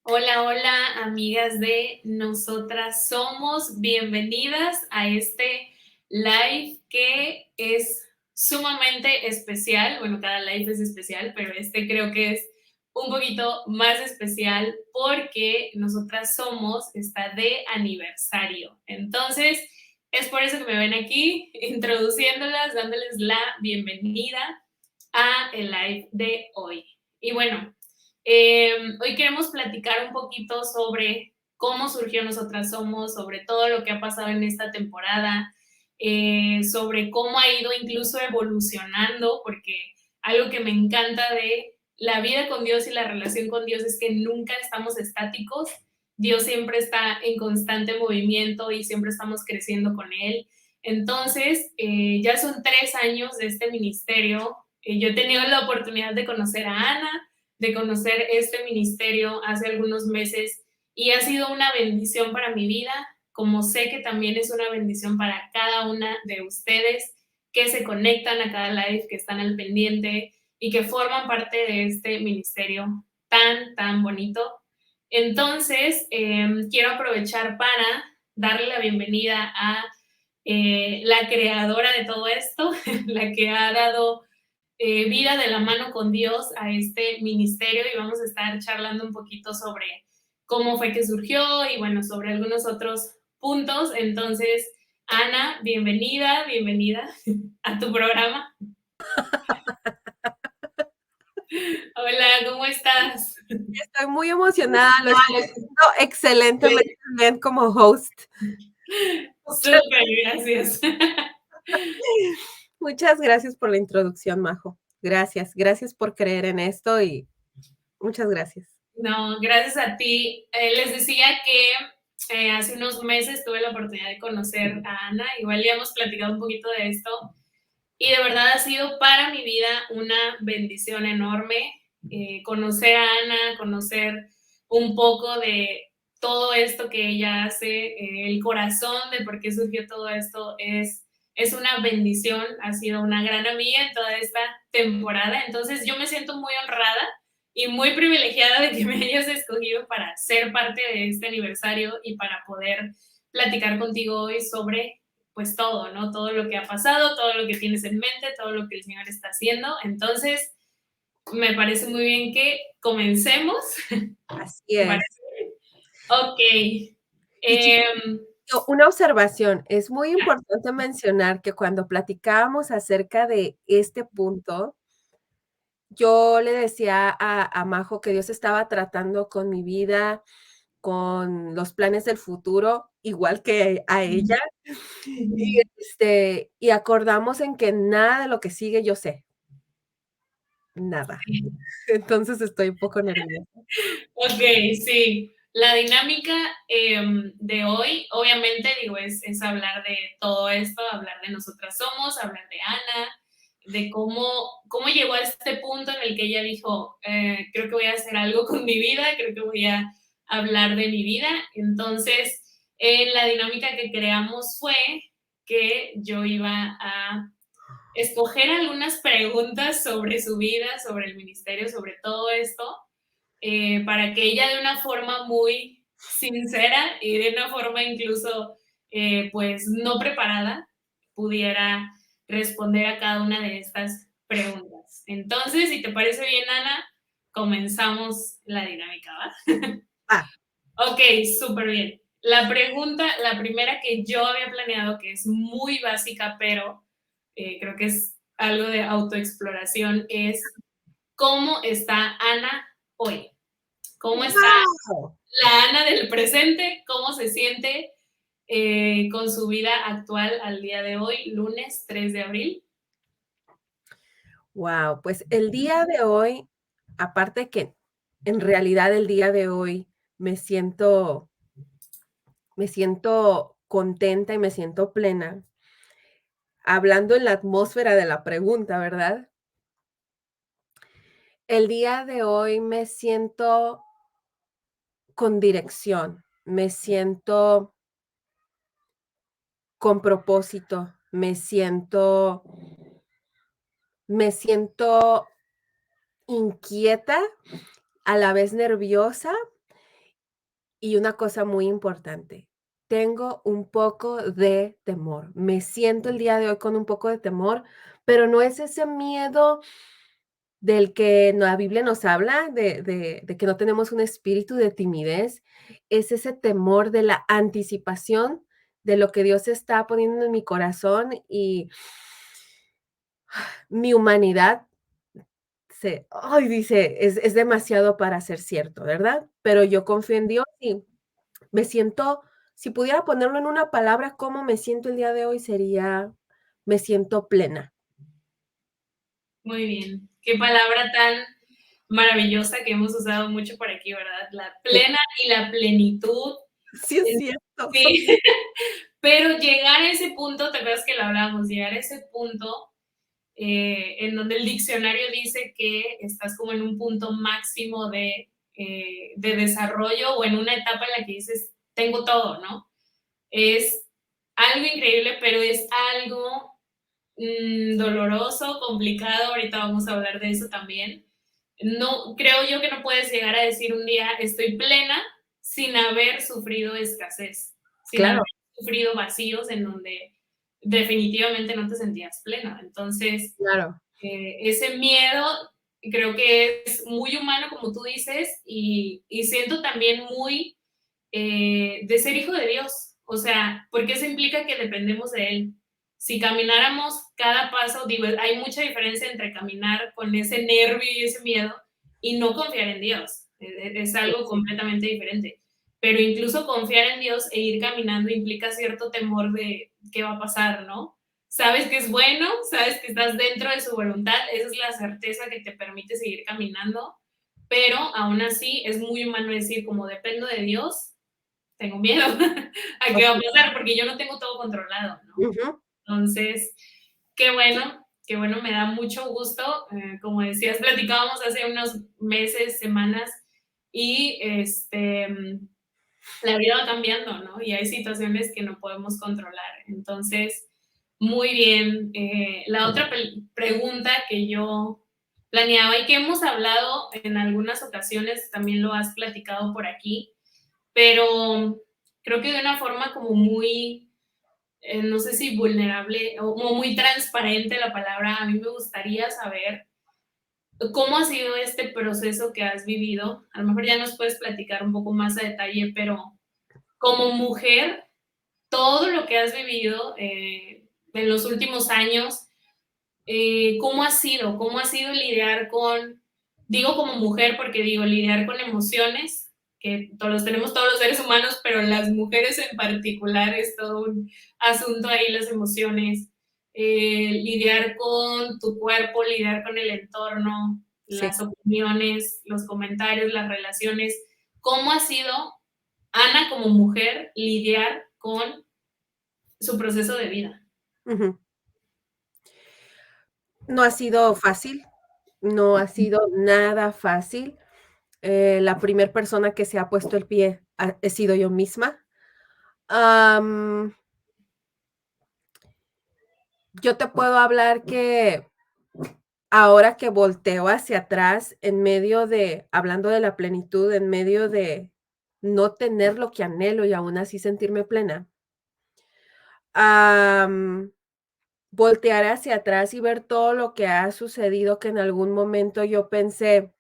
Hola, hola, amigas de Nosotras Somos. Bienvenidas a este live que es sumamente especial. Bueno, cada live es especial, pero este creo que es un poquito más especial porque Nosotras Somos está de aniversario. Entonces, es por eso que me ven aquí introduciéndolas, dándoles la bienvenida a el live de hoy. Y bueno, hoy queremos platicar un poquito sobre cómo surgió Nosotras Somos, sobre todo lo que ha pasado en esta temporada, sobre cómo ha ido incluso evolucionando, porque algo que me encanta de la vida con Dios y la relación con Dios es que nunca estamos estáticos. Dios siempre está en constante movimiento y siempre estamos creciendo con Él. Entonces, ya son 3 años de este ministerio. Yo he tenido la oportunidad de conocer a Ana, de conocer este ministerio hace algunos meses y ha sido una bendición para mi vida, como sé que también es una bendición para cada una de ustedes que se conectan a cada live, que están al pendiente y que forman parte de este ministerio tan, tan bonito. Entonces, quiero aprovechar para darle la bienvenida a la creadora de todo esto, la que ha dado vida de la mano con Dios a este ministerio, y vamos a estar charlando un poquito sobre cómo fue que surgió y bueno, sobre algunos otros puntos. Entonces, Ana, bienvenida, bienvenida a tu programa. Hola, ¿cómo estás? Estoy muy emocionada, lo estoy haciendo excelentemente bien como host. Muchas, Súper, gracias. muchas gracias por la introducción, Majo. Gracias, gracias por creer en esto y muchas gracias. No, gracias a ti. Les decía que hace unos meses tuve la oportunidad de conocer a Ana, igual ya hemos platicado un poquito de esto, y de verdad ha sido para mi vida una bendición enorme conocer a Ana, conocer un poco de todo esto que ella hace, el corazón de por qué surgió todo esto es una bendición, ha sido una gran amiga en toda esta temporada. Entonces yo me siento muy honrada y muy privilegiada de que me hayas escogido para ser parte de este aniversario y para poder platicar contigo hoy sobre pues todo, ¿no? Todo lo que ha pasado, todo lo que tienes en mente, todo lo que el Señor está haciendo. Entonces, me parece muy bien que comencemos. Así ¿Te es. parece bien? Ok. Y Eh, una observación, es muy importante mencionar que cuando platicábamos acerca de este punto, yo le decía a Majo que Dios estaba tratando con mi vida, con los planes del futuro, igual que a ella. Y acordamos en que nada de lo que sigue yo sé, nada. Entonces estoy un poco nerviosa. ok, sí. La dinámica de hoy, obviamente, digo, es hablar de todo esto, hablar de Nosotras Somos, hablar de Ana, de cómo llegó a este punto en el que ella dijo, creo que voy a hacer algo con mi vida, creo que voy a hablar de mi vida. Entonces, la dinámica que creamos fue que yo iba a escoger algunas preguntas sobre su vida, sobre el ministerio, sobre todo esto, para que ella de una forma muy sincera y de una forma incluso pues no preparada pudiera responder a cada una de estas preguntas. Entonces, si te parece bien, Ana, comenzamos la dinámica, ¿va? Ah, Ok, súper bien. La primera que yo había planeado, que es muy básica, pero creo que es algo de autoexploración, es ¿cómo está Ana hoy? ¿Cómo está ¡guau! la Ana del presente? ¿Cómo se siente con su vida actual al día de hoy, lunes 3 de abril? Guau, pues el día de hoy, aparte que en realidad el día de hoy me siento contenta y me siento plena, hablando en la atmósfera de la pregunta, ¿verdad? El día de hoy me siento con dirección, me siento con propósito, me siento inquieta, a la vez nerviosa Y una cosa muy importante, tengo un poco de temor. Me siento el día de hoy con un poco de temor, pero no es ese miedo del que la Biblia nos habla, de que no tenemos un espíritu de timidez, es ese temor de la anticipación de lo que Dios está poniendo en mi corazón y mi humanidad dice, es demasiado para ser cierto, ¿verdad? Pero yo confío en Dios y me siento, si pudiera ponerlo en una palabra, cómo me siento el día de hoy sería, me siento plena. Muy bien. Qué palabra tan maravillosa que hemos usado mucho por aquí, ¿verdad? La plena y la plenitud. Sí, es En- cierto. Sí, pero llegar a ese punto, te acuerdas que lo hablamos, llegar a ese punto en donde el diccionario dice que estás como en un punto máximo de desarrollo o en una etapa en la que dices, tengo todo, ¿no? Es algo increíble, pero es algo doloroso, complicado, ahorita vamos a hablar de eso también. No, creo yo que no puedes llegar a decir un día estoy plena sin haber sufrido escasez, sin haber Claro, sufrido vacíos en donde definitivamente no te sentías plena. Entonces, claro. ese miedo creo que es muy humano, como tú dices, y siento también muy de ser hijo de Dios, o sea, porque eso implica que dependemos de Él. Si camináramos cada paso, digo, hay mucha diferencia entre caminar con ese nervio y ese miedo y no confiar en Dios. Es Sí, algo sí. completamente diferente. Pero incluso confiar en Dios e ir caminando implica cierto temor de qué va a pasar, ¿no? Sabes que es bueno, sabes que estás dentro de su voluntad, esa es la certeza que te permite seguir caminando, pero aún así es muy humano decir, como dependo de Dios, tengo miedo a qué va a Okey. pasar, porque yo no tengo todo controlado, ¿no? Ujú. Entonces, qué bueno, me da mucho gusto. Como decías, platicábamos hace unos meses, semanas, y la vida va cambiando, ¿no? Y hay situaciones que no podemos controlar. Entonces, muy bien. La otra pregunta que yo planeaba y que hemos hablado en algunas ocasiones, también lo has platicado por aquí, pero creo que de una forma como muy, no sé si vulnerable o muy transparente la palabra, a mí me gustaría saber cómo ha sido este proceso que has vivido. A lo mejor ya nos puedes platicar un poco más a detalle, pero como mujer, todo lo que has vivido en los últimos años, ¿cómo ha sido? ¿Cómo ha sido lidiar con, digo como mujer porque digo, lidiar con emociones, que todos tenemos todos los seres humanos, pero las mujeres en particular es todo un asunto ahí, las emociones, lidiar con tu cuerpo, lidiar con el entorno, Sí. las opiniones, los comentarios, las relaciones? ¿Cómo ha sido Ana como mujer lidiar con su proceso de vida? Ujú. No ha sido fácil, no ha sido nada fácil. La primer persona que se ha puesto el pie he sido yo misma. Am, yo te puedo hablar que ahora que volteo hacia atrás, en medio de hablando de la plenitud, en medio de no tener lo que anhelo y aún así sentirme plena, am, voltear hacia atrás y ver todo lo que ha sucedido, que en algún momento yo pensé,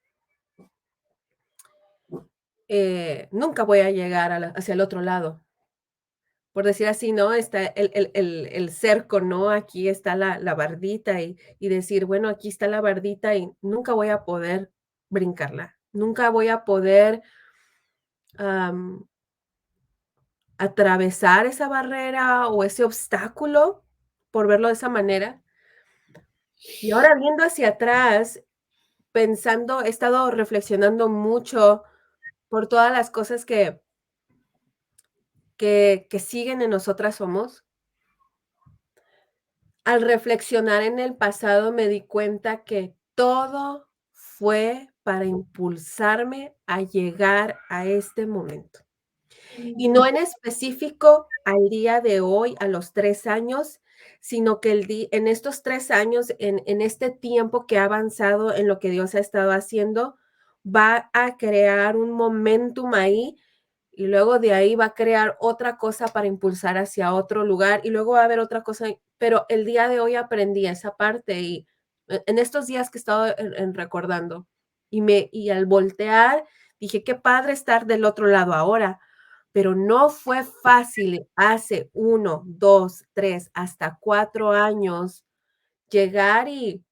nunca voy a llegar hacia el otro lado. Por decir así, ¿no? Está el cerco, ¿no? Aquí está la bardita y decir, bueno, aquí está la bardita y nunca voy a poder brincarla. Nunca voy a poder, am, atravesar esa barrera o ese obstáculo, por verlo de esa manera. Y ahora viendo hacia atrás, pensando, he estado reflexionando mucho por todas las cosas que siguen en Nosotras Somos. Al reflexionar en el pasado me di cuenta que todo fue para impulsarme a llegar a este momento. Y no en específico al día de hoy, a los 3 años, sino que en estos 3 años, en este tiempo que ha avanzado en lo que Dios ha estado haciendo, va a crear un momentum ahí y luego de ahí va a crear otra cosa para impulsar hacia otro lugar y luego va a haber otra cosa, pero el día de hoy aprendí esa parte y en estos días que he estado recordando y al voltear dije, qué padre estar del otro lado ahora, pero no fue fácil hace 1, 2, 3, hasta 4 años llegar y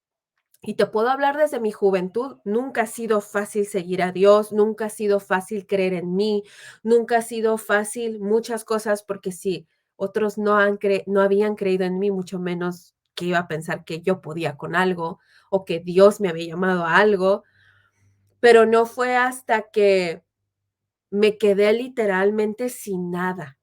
te puedo hablar desde mi juventud, nunca ha sido fácil seguir a Dios, nunca ha sido fácil creer en mí, nunca ha sido fácil muchas cosas porque sí, otros no habían creído en mí, mucho menos que iba a pensar que yo podía con algo o que Dios me había llamado a algo, pero no fue hasta que me quedé literalmente sin nada.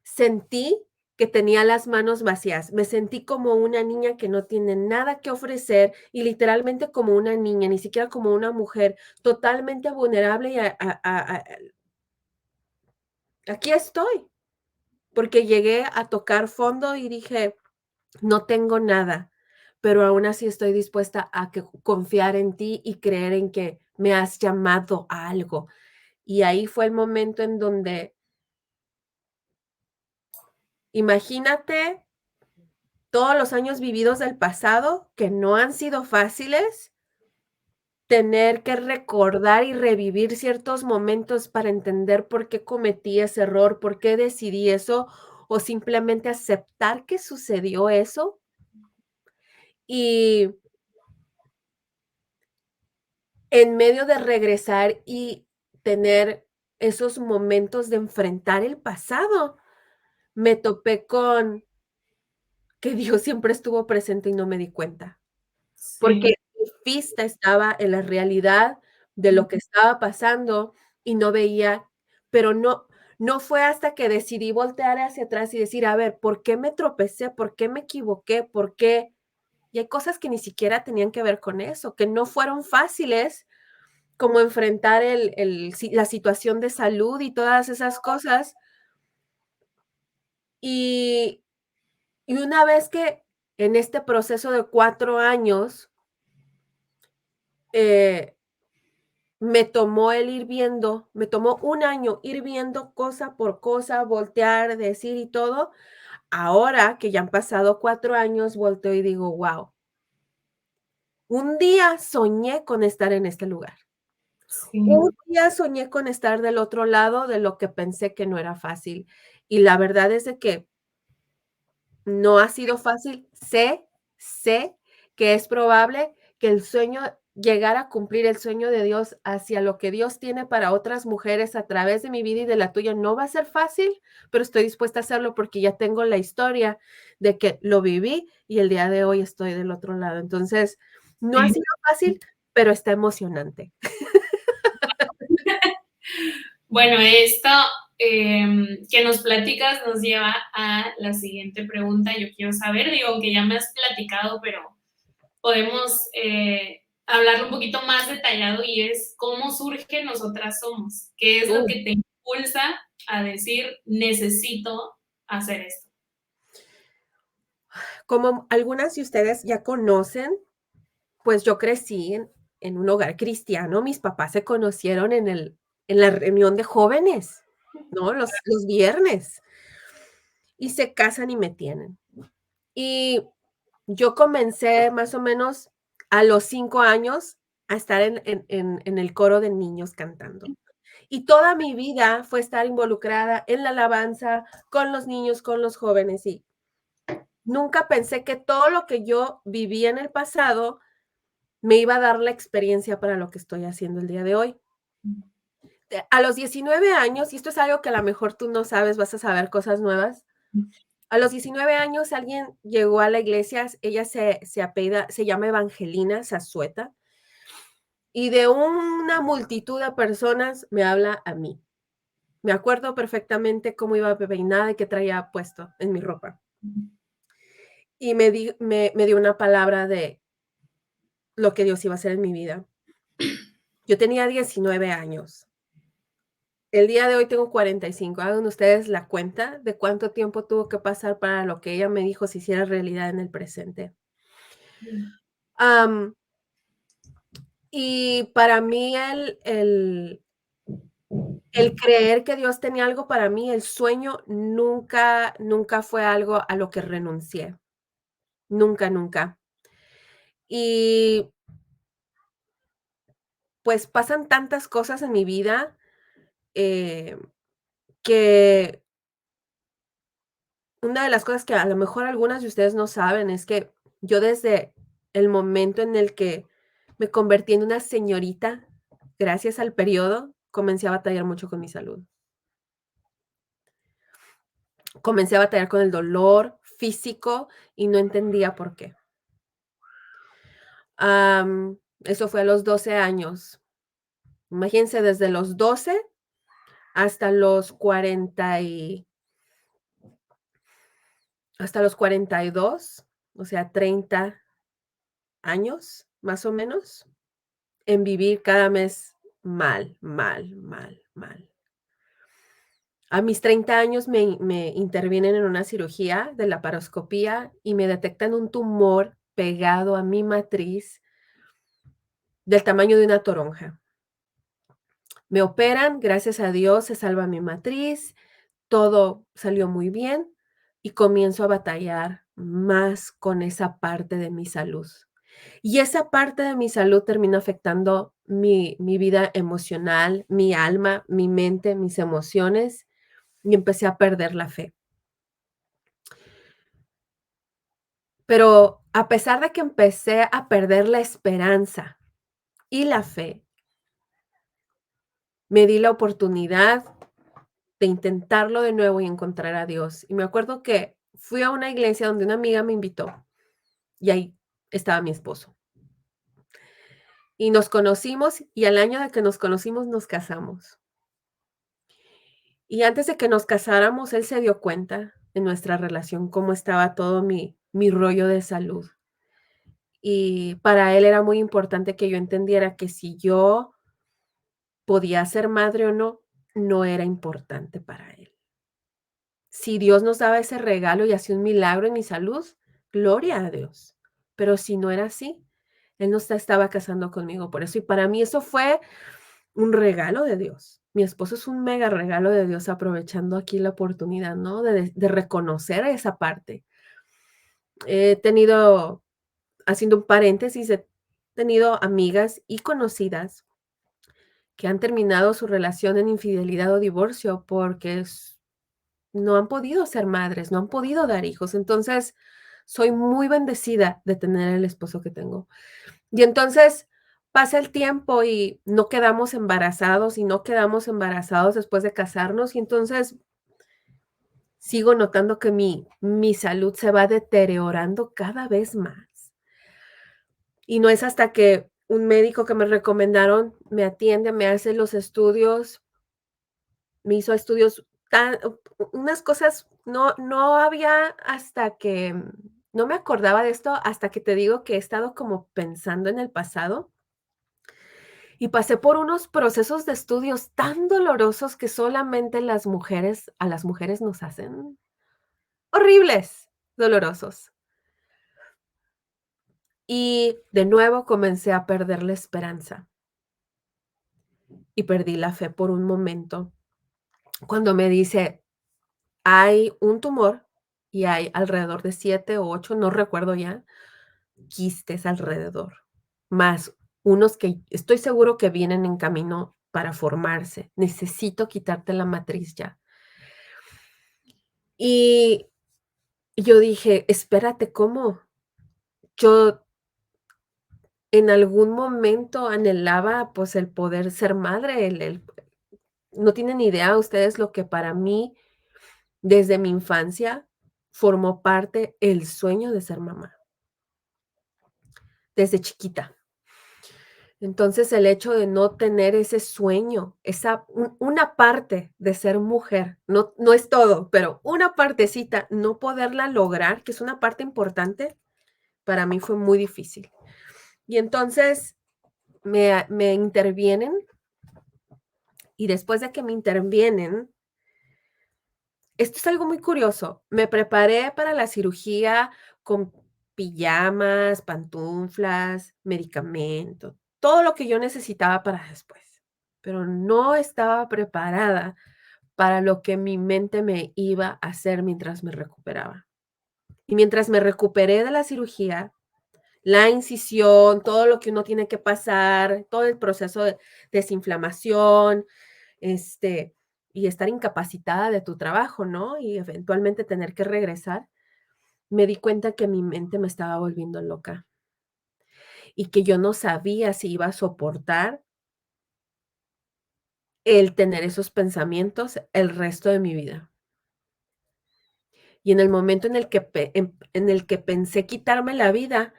Sentí que tenía las manos vacías. Me sentí como una niña que no tiene nada que ofrecer y literalmente como una niña, ni siquiera como una mujer, totalmente vulnerable y aquí estoy, porque llegué a tocar fondo y dije, no tengo nada, pero aún así estoy dispuesta a confiar en ti y creer en que me has llamado a algo. Y ahí fue el momento en donde, imagínate todos los años vividos del pasado que no han sido fáciles, tener que recordar y revivir ciertos momentos para entender por qué cometí ese error, por qué decidí eso, o simplemente aceptar que sucedió eso. Y en medio de regresar y tener esos momentos de enfrentar el pasado, me topé con que Dios siempre estuvo presente y no me di cuenta. Porque Sí. mi vista estaba en la realidad de lo que estaba pasando y no veía, pero no fue hasta que decidí voltear hacia atrás y decir: "A ver, ¿por qué me tropecé? ¿Por qué me equivoqué? ¿Por qué?". Y hay cosas que ni siquiera tenían que ver con eso, que no fueron fáciles, como enfrentar la situación de salud y todas esas cosas. Y y una vez que en este proceso de 4 años, eh me tomó un año ir viendo cosa por cosa, voltear, decir y todo. Ahora que ya han pasado 4 años, volteo y digo: "Guau, un día soñé con estar en este lugar. Un Sí. día soñé con estar del otro lado de lo que pensé que no era fácil". Y la verdad es de que no ha sido fácil. Sé que es probable que el sueño llegar a cumplir el sueño de Dios hacia lo que Dios tiene para otras mujeres a través de mi vida y de la tuya no va a ser fácil, pero estoy dispuesta a hacerlo porque ya tengo la historia de que lo viví y el día de hoy estoy del otro lado. Entonces, no ha Sí. sido fácil, pero está emocionante. Bueno, esto que nos platicas nos lleva a la siguiente pregunta. Yo quiero saber, digo, aunque ya me has platicado, pero podemos hablarlo un poquito más detallado y es cómo surge Nosotras Somos. ¿Qué es lo Uh, que te impulsa a decir, necesito hacer esto? Como algunas de ustedes ya conocen, pues yo crecí en un hogar cristiano, mis papás se conocieron en la reunión de jóvenes, ¿no? Los viernes, y se casan y me tienen. Y yo comencé más o menos a los 5 años a estar en el coro de niños cantando. Y toda mi vida fue estar involucrada en la alabanza, con los niños, con los jóvenes, y nunca pensé que todo lo que yo viví en el pasado me iba a dar la experiencia para lo que estoy haciendo el día de hoy. A los 19 años, y esto es algo que a lo mejor tú no sabes, vas a saber cosas nuevas. A los 19 años alguien llegó a la iglesia, ella se llama Evangelina Zazueta, y de una multitud de personas me habla a mí. Me acuerdo perfectamente cómo iba peinada y qué traía puesto en mi ropa. Y me dio una palabra de lo que Dios iba a hacer en mi vida. Yo tenía 19 años. El día de hoy tengo 45. Hagan ustedes la cuenta de cuánto tiempo tuvo que pasar para lo que ella me dijo se hiciera realidad en el presente. Am, y para mí El creer que Dios tenía algo para mí, el sueño nunca fue algo a lo que renuncié, nunca, nunca. Y, pues, pasan tantas cosas en mi vida, eh, que una de las cosas que a lo mejor algunas de ustedes no saben es que yo desde el momento en el que me convertí en una señorita, gracias al periodo, comencé a batallar mucho con mi salud. Comencé a batallar con el dolor físico y no entendía por qué. Eso fue a los 12 años. Imagínense, desde los 12 hasta los 42, o sea, 30 años, más o menos, en vivir cada mes mal, mal, mal, mal. A mis 30 años me intervienen en una cirugía de laparoscopía y me detectan un tumor pegado a mi matriz del tamaño de una toronja. Me operan, gracias a Dios se salva mi matriz, todo salió muy bien y comienzo a batallar más con esa parte de mi salud. Y esa parte de mi salud termina afectando mi vida emocional, mi alma, mi mente, mis emociones, y empecé a perder la fe. Pero a pesar de que empecé a perder la esperanza y la fe, me di la oportunidad de intentarlo de nuevo y encontrar a Dios. Y me acuerdo que fui a una iglesia donde una amiga me invitó y ahí estaba mi esposo. Y nos conocimos y al año de que nos conocimos nos casamos. Y antes de que nos casáramos, él se dio cuenta en nuestra relación cómo estaba todo mi rollo de salud. Y para él era muy importante que yo entendiera que si yo podía ser madre o no, no era importante para él. Si Dios nos daba ese regalo y hacía un milagro en mi salud, gloria a Dios. Pero si no era así, él no se estaba casando conmigo por eso. Y para mí eso fue un regalo de Dios. Mi esposo es un mega regalo de Dios, aprovechando aquí la oportunidad, ¿no? De reconocer esa parte. He tenido, haciendo un paréntesis, he tenido amigas y conocidas que han terminado su relación en infidelidad o divorcio porque no han podido ser madres, no han podido dar hijos. Entonces, soy muy bendecida de tener el esposo que tengo. Y entonces pasa el tiempo y no quedamos embarazados y no quedamos embarazados después de casarnos. Y entonces sigo notando que mi salud se va deteriorando cada vez más. Y no es hasta que un médico que me recomendaron me atiende, me hace los estudios, me hizo estudios tan unas cosas no había hasta que no me acordaba de esto hasta que te digo que he estado como pensando en el pasado, y pasé por unos procesos de estudios tan dolorosos que solamente a las mujeres nos hacen horribles, dolorosos. Y de nuevo comencé a perder la esperanza y perdí la fe por un momento, cuando me dice: "Hay un tumor y hay alrededor de 7 o 8, no recuerdo ya, quistes alrededor, más unos que estoy seguro que vienen en camino para formarse. Necesito quitarte la matriz ya". Y yo dije: "Espérate, ¿cómo?". Yo en algún momento anhelaba, pues, el poder ser madre, el no tienen idea ustedes lo que para mí, desde mi infancia, formó parte el sueño de ser mamá, desde chiquita. Entonces, el hecho de no tener ese sueño, esa una parte de ser mujer, no es todo, pero una partecita, no poderla lograr, que es una parte importante, para mí fue muy difícil. Y entonces me intervienen, y después de que me intervienen, esto es algo muy curioso, me preparé para la cirugía con pijamas, pantuflas, medicamento, todo lo que yo necesitaba para después. pero no estaba preparada para lo que mi mente me iba a hacer mientras me recuperaba. Y mientras me recuperé de la cirugía, la incisión, todo lo que uno tiene que pasar, todo el proceso de desinflamación, este, y estar incapacitada de tu trabajo, ¿no? Y eventualmente tener que regresar, me di cuenta que mi mente me estaba volviendo loca y que yo no sabía si iba a soportar el tener esos pensamientos el resto de mi vida. Y en el momento en el que en el que pensé quitarme la vida,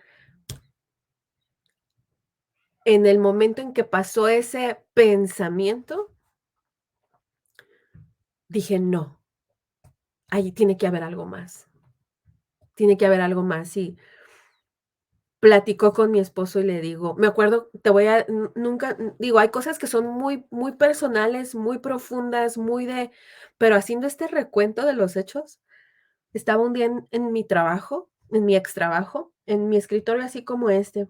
en el momento en que pasó ese pensamiento, dije: "No, ahí tiene que haber algo más, tiene que haber algo más", y platico con mi esposo y le digo me acuerdo, te voy a nunca digo, hay cosas que son muy muy personales, muy profundas, muy de pero haciendo este recuento de los hechos, estaba un día en mi trabajo, en mi ex trabajo, en mi escritorio así como este,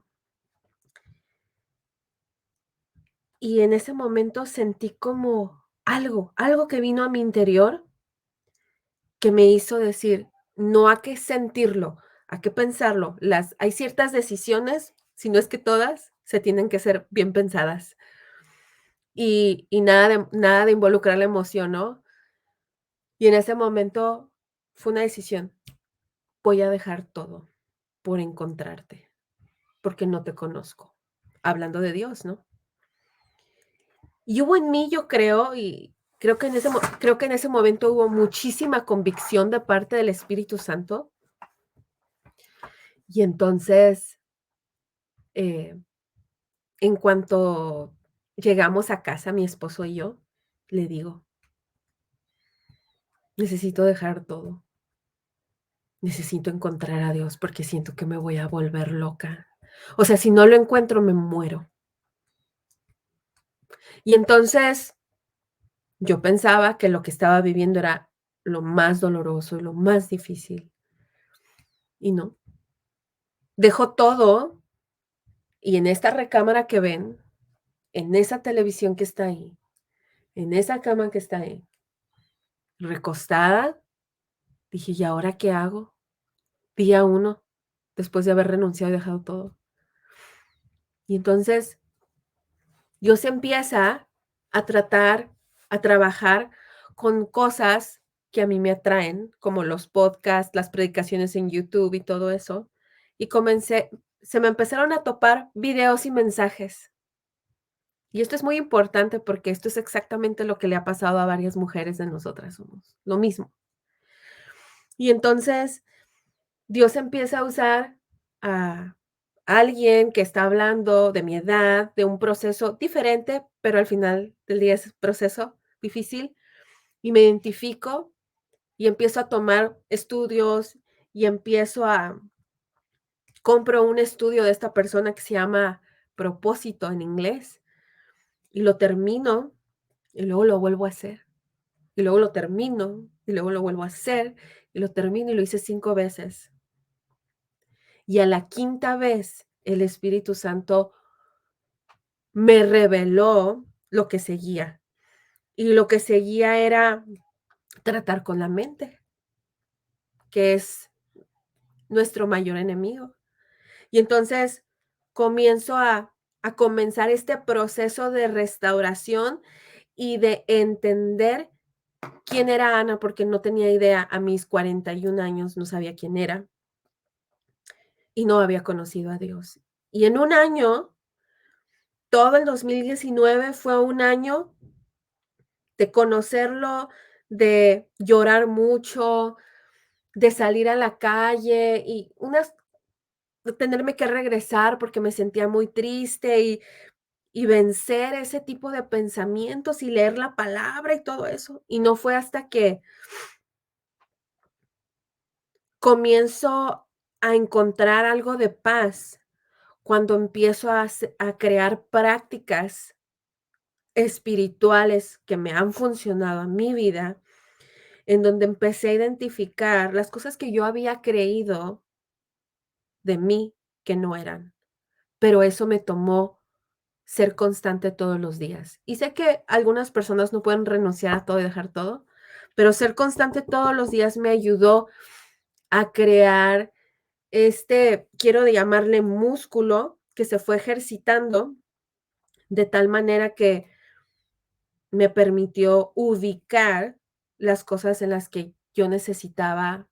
y en ese momento sentí como algo que vino a mi interior que me hizo decir: "No hay que sentirlo, hay que pensarlo". Las hay ciertas decisiones, si no es que todas, se tienen que ser bien pensadas. Y nada de involucrar la emoción, ¿no? Y en ese momento fue una decisión, voy a dejar todo por encontrarte, porque no te conozco. Hablando de Dios, ¿no? Y hubo en mí, yo creo, y creo que en ese momento hubo muchísima convicción de parte del Espíritu Santo. Y entonces, eh, en cuanto llegamos a casa, mi esposo y yo, le digo: "Necesito dejar todo. Necesito encontrar a Dios porque siento que me voy a volver loca. O sea, si no lo encuentro, me muero". Y entonces, yo pensaba que lo que estaba viviendo era lo más doloroso y lo más difícil, y no. Dejó todo, y en esta recámara que ven, en esa televisión que está ahí, en esa cama que está ahí, recostada, dije: "¿Y ahora qué hago?". Día uno, después de haber renunciado y dejado todo. Y entonces Dios empieza a tratar, a trabajar con cosas que a mí me atraen, como los podcasts, las predicaciones en YouTube y todo eso. Y se me empezaron a topar videos y mensajes. Y esto es muy importante porque esto es exactamente lo que le ha pasado a varias mujeres de nosotras, somos lo mismo. Y entonces Dios empieza a usar a alguien que está hablando de mi edad, de un proceso diferente, pero al final del día es proceso difícil, y me identifico y empiezo a tomar estudios y compro un estudio de esta persona que se llama Propósito en inglés, y lo termino, y luego lo vuelvo a hacer, y luego lo termino, y luego lo vuelvo a hacer, y lo termino, y lo hice 5 veces. Y a la quinta vez, el Espíritu Santo me reveló lo que seguía, y lo que seguía era tratar con la mente, que es nuestro mayor enemigo. Y entonces comienzo a comenzar este proceso de restauración y de entender quién era Ana, porque no tenía idea, a mis 41 años no sabía quién era y no había conocido a Dios. Y en un año, todo el 2019 fue un año de conocerlo, de llorar mucho, de salir a la calle y de tenerme que regresar porque me sentía muy triste y vencer ese tipo de pensamientos y leer la palabra y todo eso. Y no fue hasta que comienzo a encontrar algo de paz, cuando empiezo a crear prácticas espirituales que me han funcionado en mi vida, en donde empecé a identificar las cosas que yo había creído de mí que no eran, pero eso me tomó ser constante todos los días. Y sé que algunas personas no pueden renunciar a todo y dejar todo, pero ser constante todos los días me ayudó a crear quiero llamarle músculo, que se fue ejercitando de tal manera que me permitió ubicar las cosas en las que yo necesitaba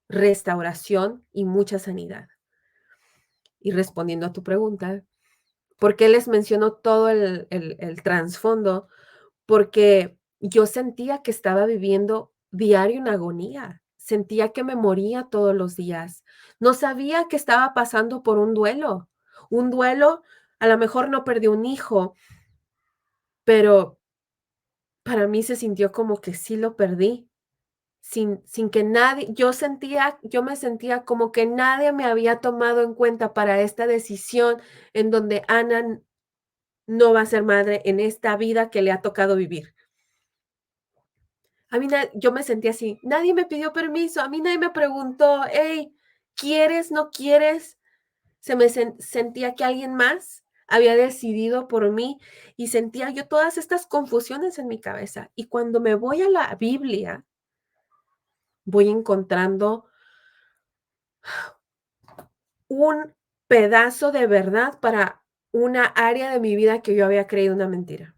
restauración y mucha sanidad. Y respondiendo a tu pregunta, ¿por qué les menciono todo el trasfondo? Porque yo sentía que estaba viviendo diario en agonía, sentía que me moría todos los días. No sabía que estaba pasando por un duelo, a lo mejor no perdí un hijo, pero para mí se sintió como que sí lo perdí, sin que nadie, yo me sentía como que nadie me había tomado en cuenta para esta decisión en donde Ana no va a ser madre en esta vida que le ha tocado vivir. A mí yo me sentía así, nadie me pidió permiso, a mí nadie me preguntó, hey, ¿quieres, no quieres? Sentía que alguien más había decidido por mí y sentía yo todas estas confusiones en mi cabeza. Y cuando me voy a la Biblia, voy encontrando un pedazo de verdad para una área de mi vida que yo había creído una mentira.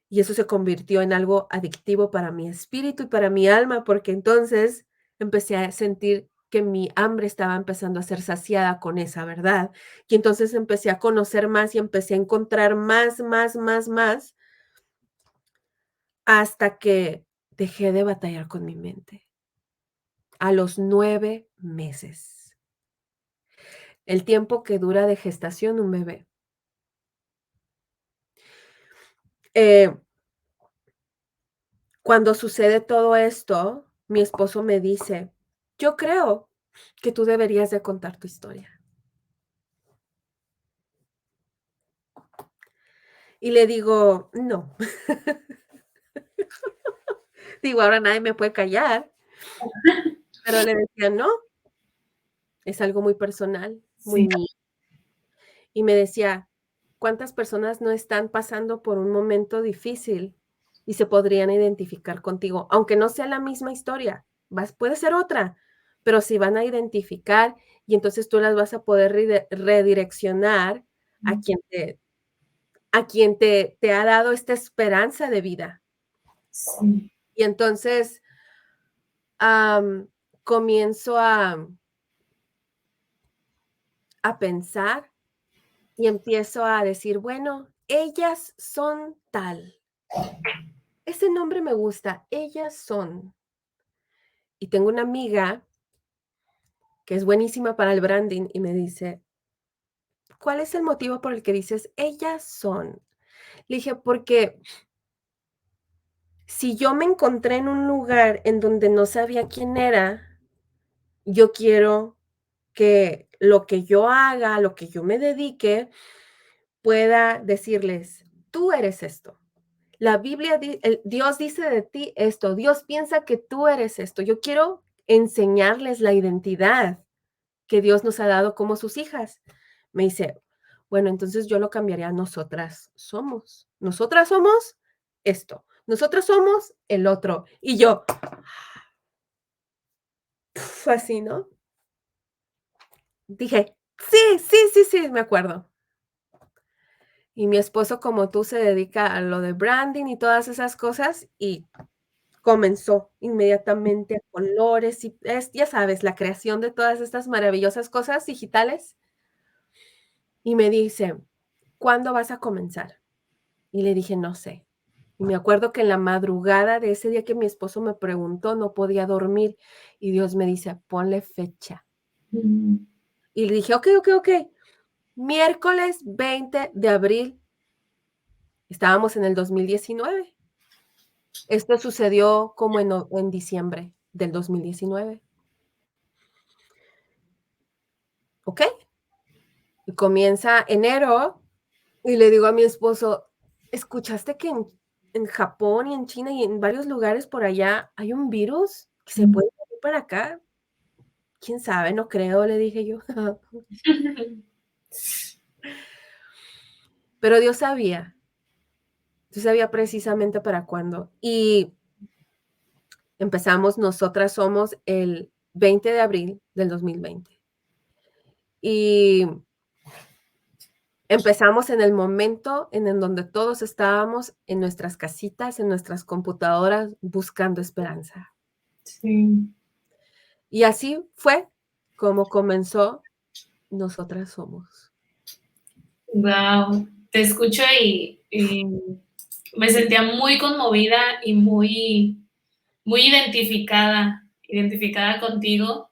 Y eso se convirtió en algo adictivo para mi espíritu y para mi alma, porque entonces empecé a sentir que mi hambre estaba empezando a ser saciada con esa verdad. Y entonces empecé a conocer más y empecé a encontrar más, hasta que dejé de batallar con mi mente. A los 9 meses, el tiempo que dura de gestación un bebé. Eh, Cuando sucede todo esto, mi esposo me dice, yo creo que tú deberías de contar tu historia. Y le digo, no. Digo, ahora nadie me puede callar, pero le decía, no, es algo muy personal, muy Sí. mío. Y me decía, ¿cuántas personas no están pasando por un momento difícil y se podrían identificar contigo? Aunque no sea la misma historia, puede ser otra, pero si van a identificar y entonces tú las vas a poder redireccionar a quien te ha dado esta esperanza de vida. Sí. Y entonces comienzo a pensar y empiezo a decir, bueno, ellas son tal. Ese nombre me gusta, ellas son. Y tengo una amiga que es buenísima para el branding y me dice, ¿cuál es el motivo por el que dices ellas son? Le dije, porque si yo me encontré en un lugar en donde no sabía quién era, yo quiero que lo que yo haga, lo que yo me dedique, pueda decirles, tú eres esto. La Biblia, Dios dice de ti esto, Dios piensa que tú eres esto. Yo quiero enseñarles la identidad que Dios nos ha dado como sus hijas. Me dice, bueno, entonces yo lo cambiaría a nosotras somos. Nosotras somos esto. Nosotras somos el otro. Y yo, así, ¿no? Dije, sí, me acuerdo. Y mi esposo, como tú, se dedica a lo de branding y todas esas cosas y comenzó inmediatamente a colores y ya sabes, la creación de todas estas maravillosas cosas digitales. Y me dice, ¿cuándo vas a comenzar? Y le dije, no sé. Y me acuerdo que en la madrugada de ese día que mi esposo me preguntó, no podía dormir. Y Dios me dice, ponle fecha. Mm. Y le dije, ok. Miércoles 20 de abril. Estábamos en el 2019. Esto sucedió como en diciembre del 2019. ¿Ok? Y comienza enero y le digo a mi esposo, ¿escuchaste que en Japón y en China y en varios lugares por allá hay un virus que se puede venir para acá? ¿Quién sabe? No creo, le dije yo. pero Dios sabía precisamente para cuándo. Y empezamos, nosotras somos el 20 de abril del 2020. Y empezamos en el momento en donde todos estábamos en nuestras casitas, en nuestras computadoras, buscando esperanza. Sí. Y así fue como comenzó Nosotras Somos. Wow, te escucho y me sentía muy conmovida y muy identificada contigo.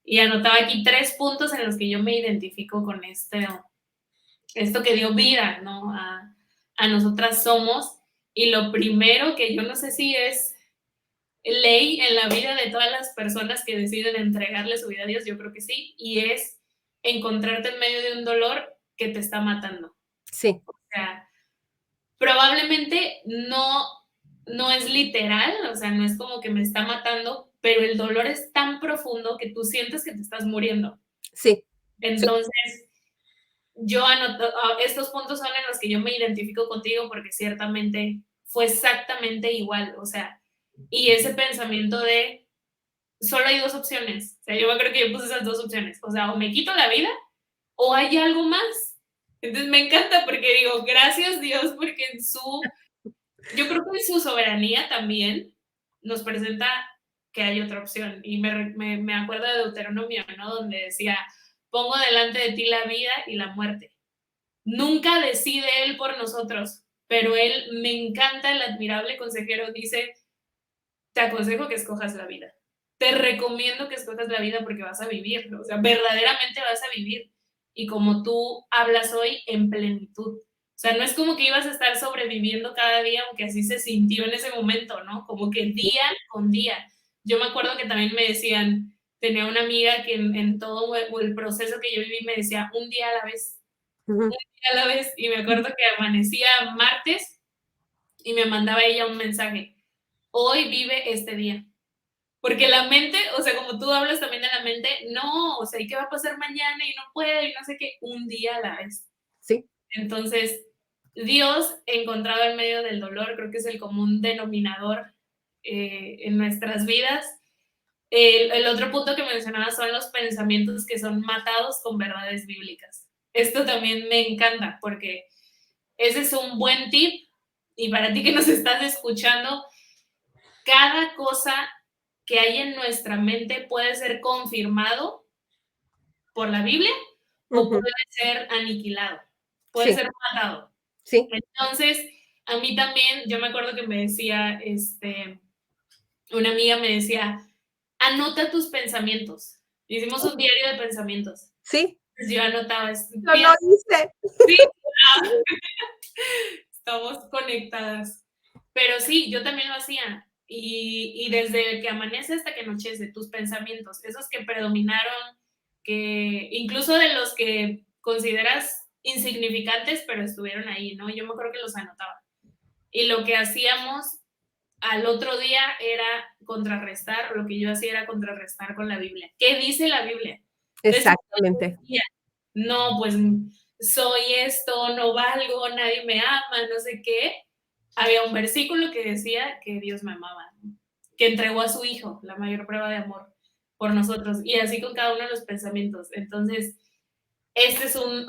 Y anotaba aquí 3 puntos en los que yo me identifico con esto que dio vida, ¿no? A Nosotras Somos. Y lo primero que yo no sé si es ley en la vida de todas las personas que deciden entregarle su vida a Dios, yo creo que sí, y es encontrarte en medio de un dolor que te está matando. Sí. O sea, probablemente no es literal, o sea, no es como que me está matando, pero el dolor es tan profundo que tú sientes que te estás muriendo. Sí. Entonces, yo anoto, estos puntos son en los que yo me identifico contigo porque ciertamente fue exactamente igual, o sea, y ese pensamiento de solo hay 2 opciones, o sea, yo creo que yo puse esas 2 opciones, o sea, o me quito la vida o hay algo más. Entonces me encanta porque digo, gracias Dios, porque yo creo que en su soberanía también nos presenta que hay otra opción. Y me acuerdo de Deuteronomio, ¿no? Donde decía, pongo delante de ti la vida y la muerte. Nunca decide Él por nosotros, pero Él, me encanta el admirable consejero, dice, te aconsejo que escojas la vida. Te recomiendo que escojas la vida porque vas a vivir, ¿no? O sea, verdaderamente vas a vivir. Y como tú hablas hoy, en plenitud. O sea, no es como que ibas a estar sobreviviendo cada día, aunque así se sintió en ese momento, ¿no? Como que día con día. Yo me acuerdo que también me decían, tenía una amiga que en todo el proceso que yo viví me decía, un día a la vez, Uh-huh. a la vez. Y me acuerdo que amanecía martes y me mandaba ella un mensaje, hoy vive este día. Porque la mente, o sea, como tú hablas también de la mente, no, o sea, ¿y qué va a pasar mañana? Y no puedo, y no sé qué, un día a la vez. Sí. Entonces, Dios encontrado en medio del dolor, creo que es el común denominador en nuestras vidas. El otro punto que mencionaba son los pensamientos que son matados con verdades bíblicas. Esto también me encanta porque ese es un buen tip. Y para ti que nos estás escuchando, cada cosa que hay en nuestra mente puede ser confirmado por la Biblia o Uh-huh. puede ser aniquilado, puede Sí. ser matado. Sí. Entonces, a mí también, yo me acuerdo que me decía, una amiga me decía, anota tus pensamientos. Hicimos un diario de pensamientos. Sí. Entonces yo anotaba, Yo lo hice. sí, estamos conectadas. Pero sí, yo también lo hacía. Y desde que amanece hasta que anochece, tus pensamientos, esos que predominaron, que incluso de los que consideras insignificantes, pero estuvieron ahí, ¿no? Yo me acuerdo que los anotaba. Y lo que hacíamos al otro día era contrarrestar, lo que yo hacía era contrarrestar con la Biblia. ¿Qué dice la Biblia? Entonces, Exactamente. no, pues soy esto, no valgo, nadie me ama, no sé qué. Había un versículo que decía que Dios me amaba, ¿no? Que entregó a su hijo, la mayor prueba de amor por nosotros, y así con cada uno de los pensamientos. Entonces, este es un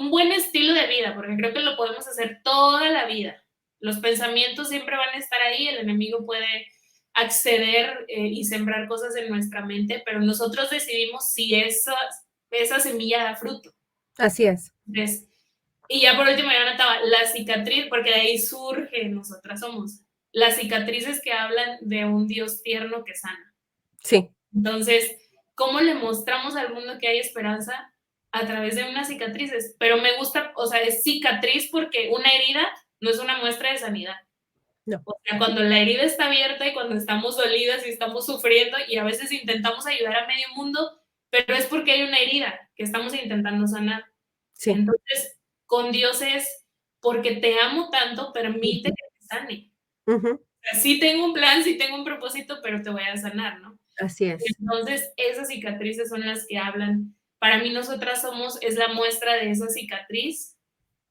buen estilo de vida, porque creo que lo podemos hacer toda la vida. Los pensamientos siempre van a estar ahí, el enemigo puede acceder y sembrar cosas en nuestra mente, pero nosotros decidimos si esa semilla da fruto. Así es. Entonces, y ya por último, yo anotaba la cicatriz, porque de ahí surge Nosotras Somos. Las cicatrices que hablan de un Dios tierno que sana. Sí. Entonces, ¿cómo le mostramos al mundo que hay esperanza? A través de unas cicatrices. Pero me gusta, o sea, es cicatriz porque una herida no es una muestra de sanidad. No. O sea, cuando la herida está abierta y cuando estamos dolidas y estamos sufriendo y a veces intentamos ayudar a medio mundo, pero es porque hay una herida que estamos intentando sanar. Sí. Entonces, con Dios es porque te amo tanto, permite que te sane. Uh-huh. O sea, sí tengo un plan, sí tengo un propósito, pero te voy a sanar, ¿no? Así es. Entonces, esas cicatrices son las que hablan para mí nosotras somos, es la muestra de esa cicatriz,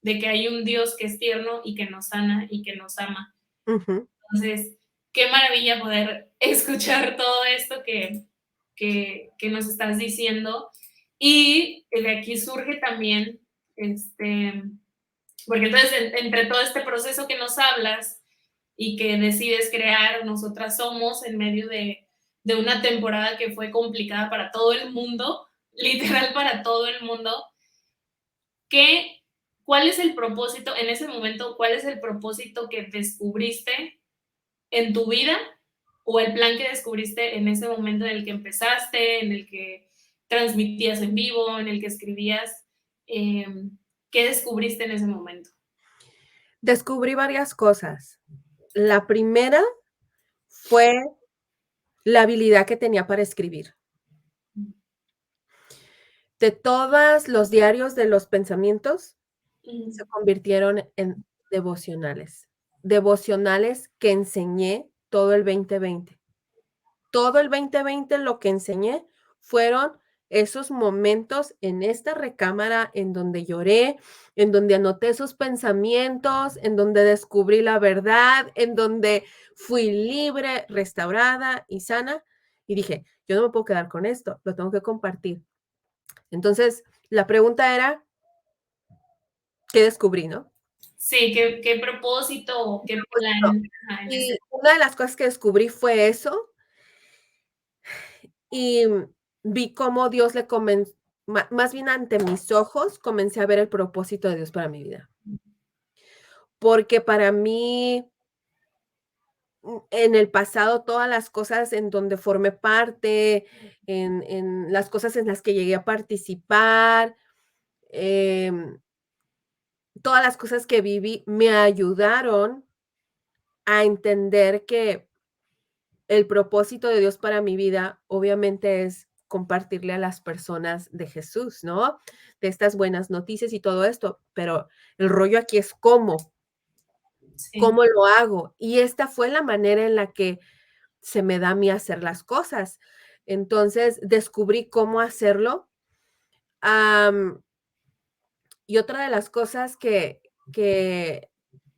de que hay un Dios que es tierno y que nos sana y que nos ama. Ujú. Entonces, qué maravilla poder escuchar todo esto que nos estás diciendo. Y de aquí surge también, porque entonces entre todo este proceso que nos hablas y que decides crear, nosotras somos en medio de una temporada que fue complicada para todo el mundo, literal para todo el mundo, ¿qué, ¿cuál es el propósito en ese momento? ¿Cuál es el propósito que descubriste en tu vida o el plan que descubriste en ese momento en el que empezaste, en el que transmitías en vivo, en el que escribías? Eh, ¿Qué descubriste en ese momento? Descubrí varias cosas. La primera fue la habilidad que tenía para escribir. De todos los diarios de los pensamientos, se convirtieron en devocionales. Devocionales que enseñé todo el 2020. Todo el 2020 lo que enseñé fueron esos momentos en esta recámara en donde lloré, en donde anoté esos pensamientos, en donde descubrí la verdad, en donde fui libre, restaurada y sana. Y dije, yo no me puedo quedar con esto, lo tengo que compartir. Entonces, la pregunta era, ¿qué descubrí, no? Sí, ¿qué propósito, qué plan en ese? Y una de las cosas que descubrí fue eso, y vi cómo Dios le comenzó, más bien ante mis ojos, comencé a ver el propósito de Dios para mi vida. Porque para mí, en el pasado, todas las cosas en donde formé parte, en las cosas en las que llegué a participar, em, todas las cosas que viví me ayudaron a entender que el propósito de Dios para mi vida, obviamente, es compartirle a las personas de Jesús, ¿no? De estas buenas noticias y todo esto, pero el rollo aquí es Sí, cómo lo hago. Y esta fue la manera en la que se me da a mí hacer las cosas. Entonces, descubrí cómo hacerlo. Am, y otra de las cosas que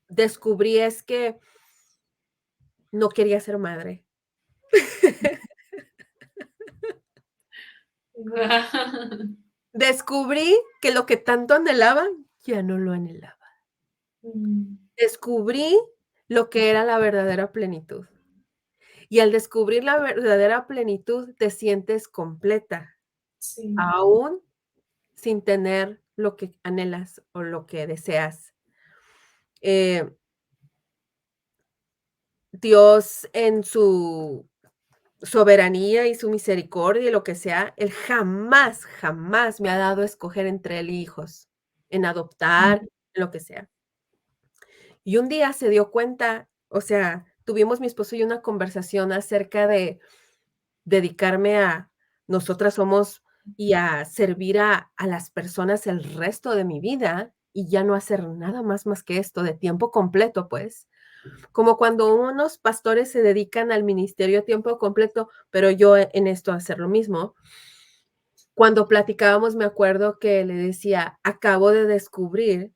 descubrí es que no quería ser madre. guau. Descubrí que lo que tanto anhelaba, ya no lo anhelaba. Mm, Descubrí lo que era la verdadera plenitud. Y al descubrir la verdadera plenitud, te sientes completa, sí, aún sin tener lo que anhelas o lo que deseas. Eh, Dios en su soberanía y su misericordia y lo que sea, Él jamás, jamás me ha dado a escoger entre él y hijos, en adoptar, en lo que sea. Y un día se dio cuenta, o sea, tuvimos mi esposo y una conversación acerca de dedicarme a nosotras somos y a servir a las personas el resto de mi vida y ya no hacer nada más que esto de tiempo completo, pues. Como cuando unos pastores se dedican al ministerio a tiempo completo, pero yo en esto hacer lo mismo. Cuando platicábamos, me acuerdo que le decía, acabo de descubrir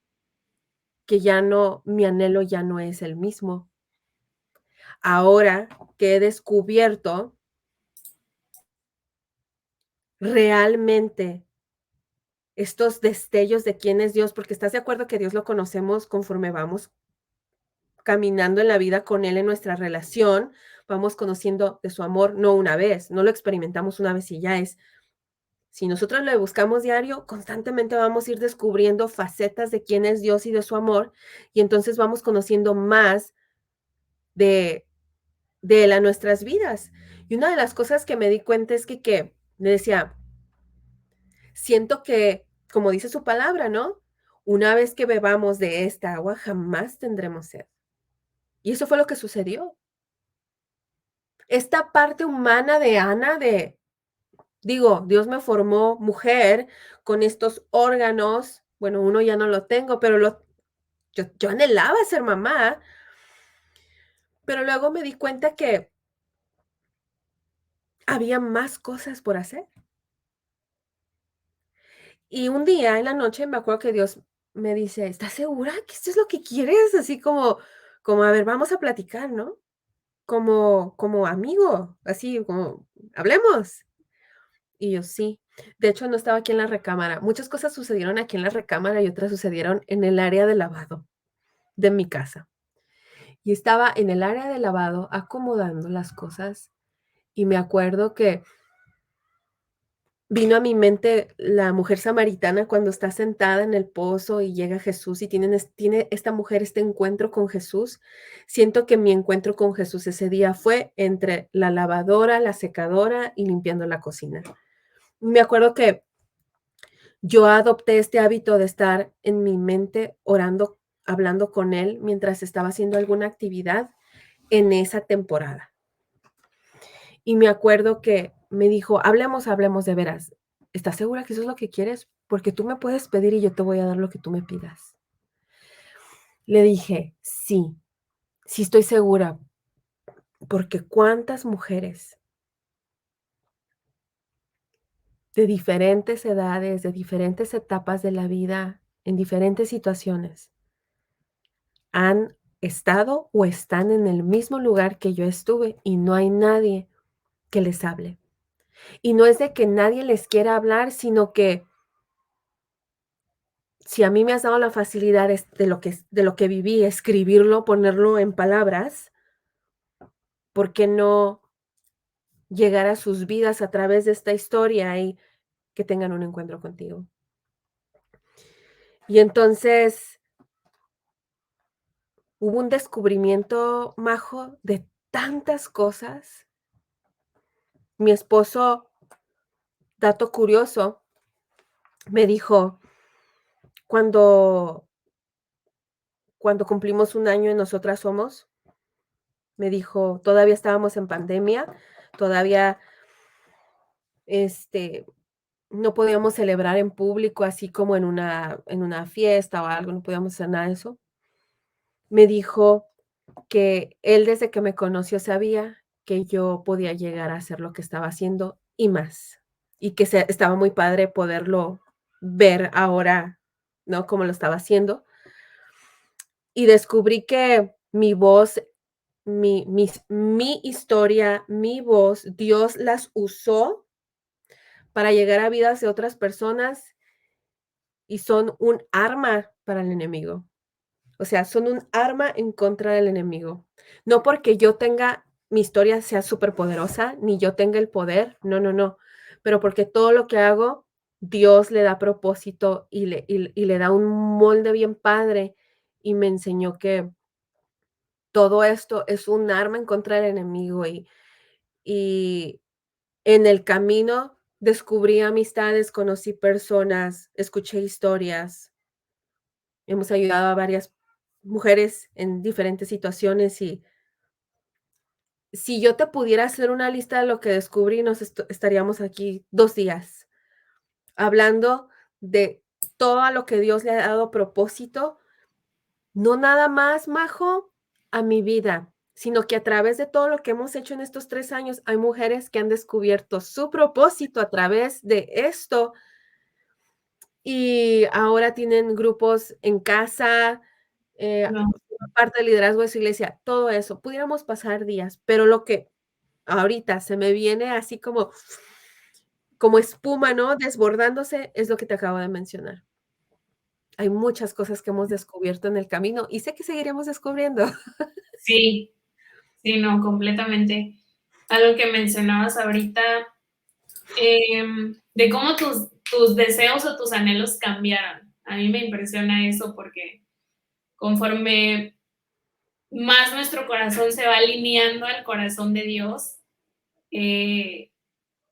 que ya no, mi anhelo ya no es el mismo. Ahora que he descubierto realmente estos destellos de quién es Dios, porque estás de acuerdo que Dios lo conocemos conforme vamos caminando en la vida con Él en nuestra relación, vamos conociendo de su amor, no una vez, no lo experimentamos una vez y ya es. Si nosotros lo buscamos diario, constantemente vamos a ir descubriendo facetas de quién es Dios y de su amor, y entonces vamos conociendo más de, de Él a nuestras vidas. Y una de las cosas que me di cuenta es que le decía, siento que, como dice su palabra, ¿no? Una vez que bebamos de esta agua, jamás tendremos sed. Y eso fue lo que sucedió. Esta parte humana de Ana, digo, Dios me formó mujer con estos órganos, bueno, uno ya no lo tengo, pero yo anhelaba ser mamá, pero luego me di cuenta que había más cosas por hacer. Y un día en la noche me acuerdo que Dios me dice: "¿Estás segura que esto es lo que quieres?". Así como, a ver, vamos a platicar, ¿no? Como amigo, así como, hablemos. Y yo: "Sí". De hecho, no estaba aquí en la recámara. Muchas cosas sucedieron aquí en la recámara y otras sucedieron en el área de lavado de mi casa. Y estaba en el área de lavado acomodando las cosas, y me acuerdo que vino a mi mente la mujer samaritana cuando está sentada en el pozo y llega Jesús y tiene esta mujer este encuentro con Jesús. Siento que mi encuentro con Jesús ese día fue entre la lavadora, la secadora y limpiando la cocina. Me acuerdo que yo adopté este hábito de estar en mi mente orando, hablando con él mientras estaba haciendo alguna actividad en esa temporada. Y me acuerdo que me dijo: hablemos de veras. ¿Estás segura que eso es lo que quieres? Porque tú me puedes pedir y yo te voy a dar lo que tú me pidas. Le dije: sí, sí estoy segura, porque cuántas mujeres de diferentes edades, de diferentes etapas de la vida, en diferentes situaciones, han estado o están en el mismo lugar que yo estuve y no hay nadie que les hable. Y no es de que nadie les quiera hablar, sino que si a mí me has dado la facilidad de lo que viví, escribirlo, ponerlo en palabras, ¿por qué no llegar a sus vidas a través de esta historia y que tengan un encuentro contigo? Y entonces hubo un descubrimiento, Majo, de tantas cosas. Mi esposo, dato curioso, me dijo, cuando cuando cumplimos un año en Nosotras Somos, me dijo, todavía estábamos en pandemia, todavía, este, no podíamos celebrar en público, así como en una fiesta o algo, no podíamos hacer nada de eso. Me dijo que él desde que me conoció sabía que yo podía llegar a hacer lo que estaba haciendo y más, y que estaba muy padre poderlo ver ahora, ¿no? Cómo lo estaba haciendo. Y descubrí que mi voz, mi historia, mi voz, Dios las usó para llegar a vidas de otras personas y son un arma para el enemigo. O sea, son un arma en contra del enemigo. No porque yo tenga mi historia sea superpoderosa, ni yo tenga el poder, no, no, no, pero porque todo lo que hago, Dios le da propósito y le da un molde bien padre, y me enseñó que todo esto es un arma en contra del enemigo, y en el camino descubrí amistades, conocí personas, escuché historias. Hemos ayudado a varias mujeres en diferentes situaciones, y si yo te pudiera hacer una lista de lo que descubrí, estaríamos aquí 2 días hablando de todo a lo que Dios le ha dado propósito, no nada más, Majo, a mi vida, sino que a través de todo lo que hemos hecho en estos 3 años, hay mujeres que han descubierto su propósito a través de esto, y ahora tienen grupos en casa, No, parte del liderazgo de su iglesia, todo eso. Pudiéramos pasar días, pero lo que ahorita se me viene así como espuma, ¿no? Desbordándose, es lo que te acabo de mencionar. Hay muchas cosas que hemos descubierto en el camino y sé que seguiremos descubriendo. sí, sí, no, completamente. Algo que mencionabas ahorita, de cómo tus deseos o tus anhelos cambiaron. A mí me impresiona eso porque conforme más nuestro corazón se va alineando al corazón de Dios, eh,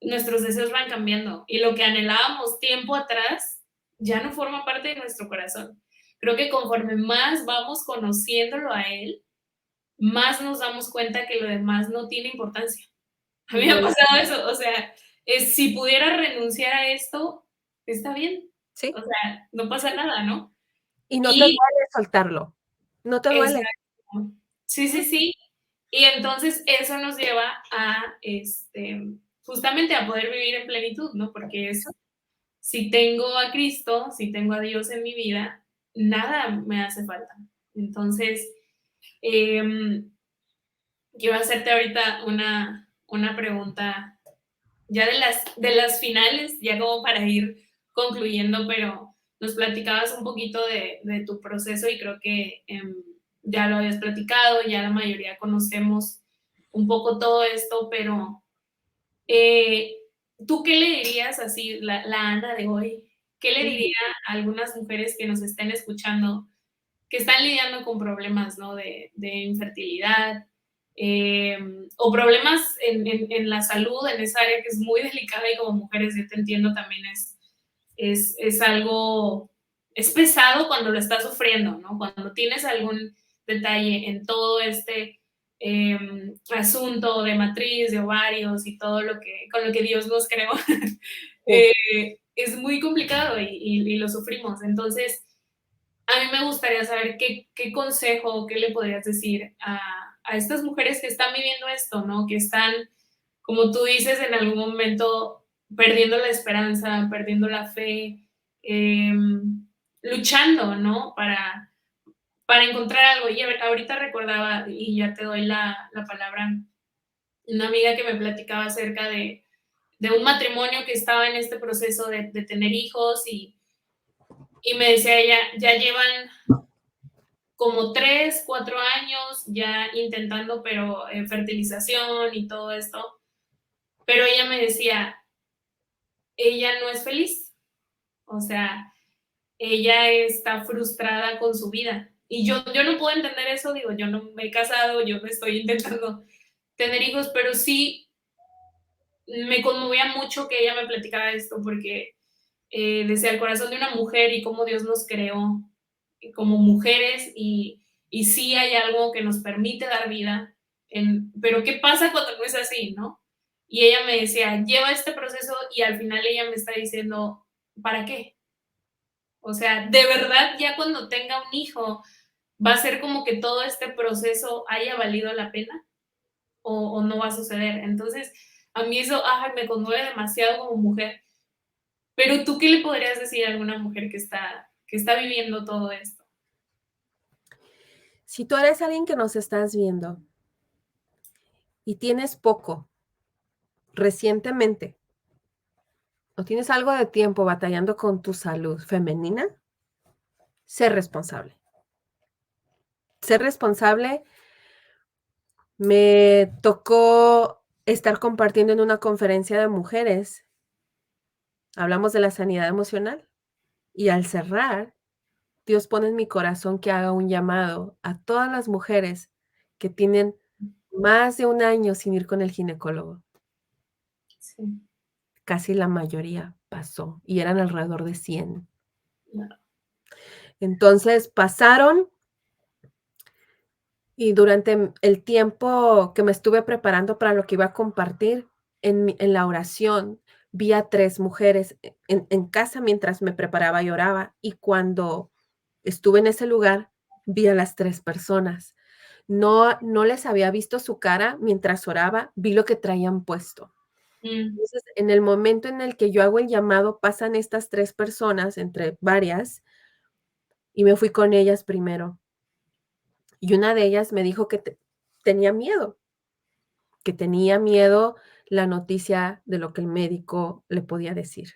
nuestros deseos van cambiando y lo que anhelábamos tiempo atrás ya no forma parte de nuestro corazón. Creo que conforme más vamos conociéndolo a Él, más nos damos cuenta que lo demás no tiene importancia. A mí me ha Bueno, pasado eso, o sea, si pudiera renunciar a esto, está bien, sí, o sea, no pasa nada, ¿no? y no te Y duele soltarlo, no te duele. exacto. Sí, sí, Ujú. sí. Y entonces eso nos lleva a, justamente a poder vivir en plenitud, ¿no? Porque es si tengo a Cristo, si tengo a Dios en mi vida, nada me hace falta. Entonces, em, quiero hacerte ahorita una pregunta ya de las finales, ya como para ir concluyendo, pero nos platicabas un poquito de tu proceso y creo que ya lo habías platicado, ya la mayoría conocemos un poco todo esto, pero eh, ¿tú qué le dirías así, la Ana de hoy? ¿Qué le Ujú. diría a algunas mujeres que nos estén escuchando que están lidiando con problemas, ¿no? De infertilidad o problemas en la salud, en esa área que es muy delicada y como mujeres, yo te entiendo, también es algo, es pesado cuando lo estás sufriendo, ¿no? Cuando tienes algún detalle en todo este asunto de matriz, de ovarios y todo lo que, con lo que Dios nos creó, Sí. es muy complicado y lo sufrimos. Entonces, a mí me gustaría saber qué consejo, qué le podrías decir a estas mujeres que están viviendo esto, ¿no? Que están, como tú dices, en algún momento perdiendo la esperanza, perdiendo la fe, eh, luchando, ¿no? Para encontrar algo. Y ahorita recordaba, y ya te doy la palabra, una amiga que me platicaba acerca de un matrimonio que estaba en este proceso de tener hijos y me decía ella, ya llevan como 3, 4 años ya intentando, pero fertilización y todo esto. Pero ella me decía, ella no es feliz. O sea, ella está frustrada con su vida. Y yo no puedo entender eso, digo, yo no me he casado, yo no estoy intentando tener hijos, pero sí me conmovía mucho que ella me platicara esto, porque desde el corazón de una mujer y cómo Dios nos creó como mujeres y sí hay algo que nos permite dar vida, pero ¿qué pasa cuando no es así, no? Y ella me decía, lleva este proceso y al final ella me está diciendo, ¿para qué? O sea, de verdad ya cuando tenga un hijo va a ser como que todo este proceso haya valido la pena o no va a suceder. Entonces, a mí eso me conmueve demasiado como mujer. Pero tú, ¿qué le podrías decir a alguna mujer que está viviendo todo esto? Si tú eres alguien que nos estás viendo y tienes poco recientemente o tienes algo de tiempo batallando con tu salud femenina, sé responsable. Ser responsable, me tocó estar compartiendo en una conferencia de mujeres. Hablamos de la sanidad emocional y al cerrar, Dios pone en mi corazón que haga un llamado a todas las mujeres que tienen más de un año sin ir con el ginecólogo. Sí, Casi la mayoría pasó y eran alrededor de 100. no, Entonces pasaron y durante el tiempo que me estuve preparando para lo que iba a compartir en la oración, vi a 3 mujeres en casa mientras me preparaba y oraba, y cuando estuve en ese lugar, vi a las 3 personas. No les había visto su cara mientras oraba, vi lo que traían puesto. mm, Entonces, en el momento en el que yo hago el llamado, pasan estas 3 personas, entre varias, y me fui con ellas primero. Y una de ellas me dijo que tenía miedo, que tenía miedo la noticia de lo que el médico le podía decir,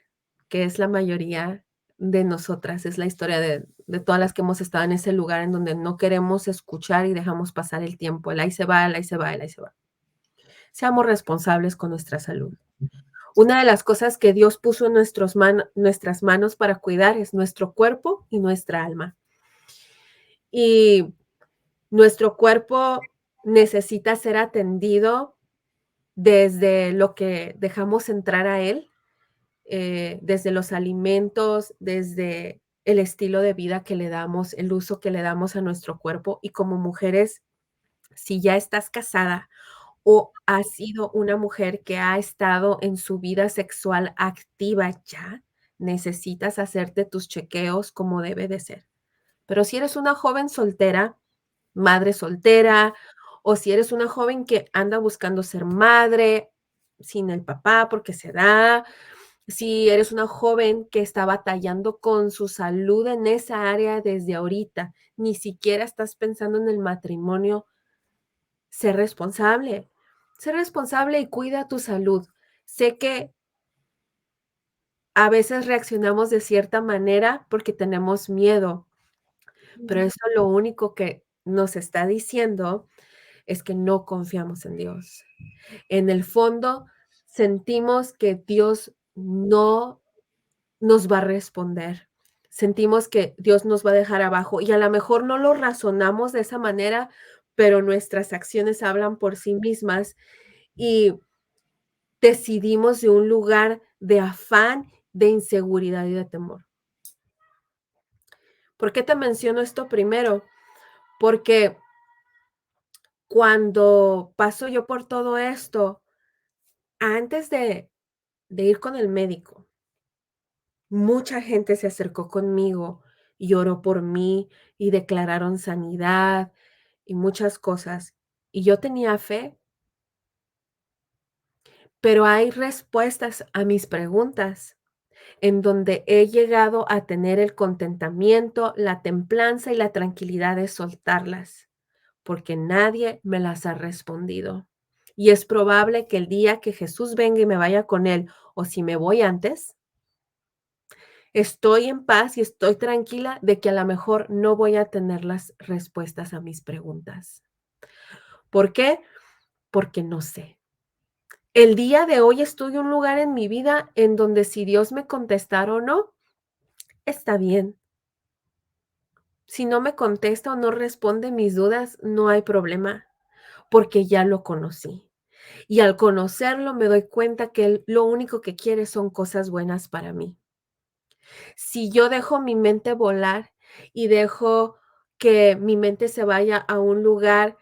que es la mayoría de nosotras, es la historia de todas las que hemos estado en ese lugar en donde no queremos escuchar y dejamos pasar el tiempo, el ahí se va, el ahí se va, el ahí se va. Seamos responsables con nuestra salud. Una de las cosas que Dios puso en nuestras manos para cuidar es nuestro cuerpo y nuestra alma. Y nuestro cuerpo necesita ser atendido desde lo que dejamos entrar a él, desde los alimentos, desde el estilo de vida que le damos, el uso que le damos a nuestro cuerpo. Y como mujeres, si ya estás casada o has sido una mujer que ha estado en su vida sexual activa ya, necesitas hacerte tus chequeos como debe de ser. Pero si eres una joven soltera, madre soltera, o si eres una joven que anda buscando ser madre sin el papá porque se da, Si eres una joven que está batallando con su salud en esa área desde ahorita, ni siquiera estás pensando en el matrimonio, sé responsable. Sé responsable y cuida tu salud. Sé que a veces reaccionamos de cierta manera porque tenemos miedo, pero Ujú, eso lo único que nos está diciendo es que no confiamos en Dios. En el fondo, sentimos que Dios no nos va a responder. Sentimos que Dios nos va a dejar abajo y a lo mejor no lo razonamos de esa manera, pero nuestras acciones hablan por sí mismas y decidimos de un lugar de afán, de inseguridad y de temor. ¿Por qué te menciono esto primero? Porque cuando paso yo por todo esto, antes de ir con el médico, mucha gente se acercó conmigo y oró por mí y declararon sanidad y muchas cosas. Y yo tenía fe, pero hay respuestas a mis preguntas en donde he llegado a tener el contentamiento, la templanza y la tranquilidad de soltarlas, porque nadie me las ha respondido. Y es probable que el día que Jesús venga y me vaya con él, o si me voy antes, estoy en paz y estoy tranquila de que a lo mejor no voy a tener las respuestas a mis preguntas. ¿Por qué? Porque no sé. El día de hoy estoy en un lugar en mi vida en donde si Dios me contestara o no, está bien. Si no me contesta o no responde mis dudas, no hay problema, porque ya lo conocí. Y al conocerlo me doy cuenta que él lo único que quiere son cosas buenas para mí. Si yo dejo mi mente volar y dejo que mi mente se vaya a un lugar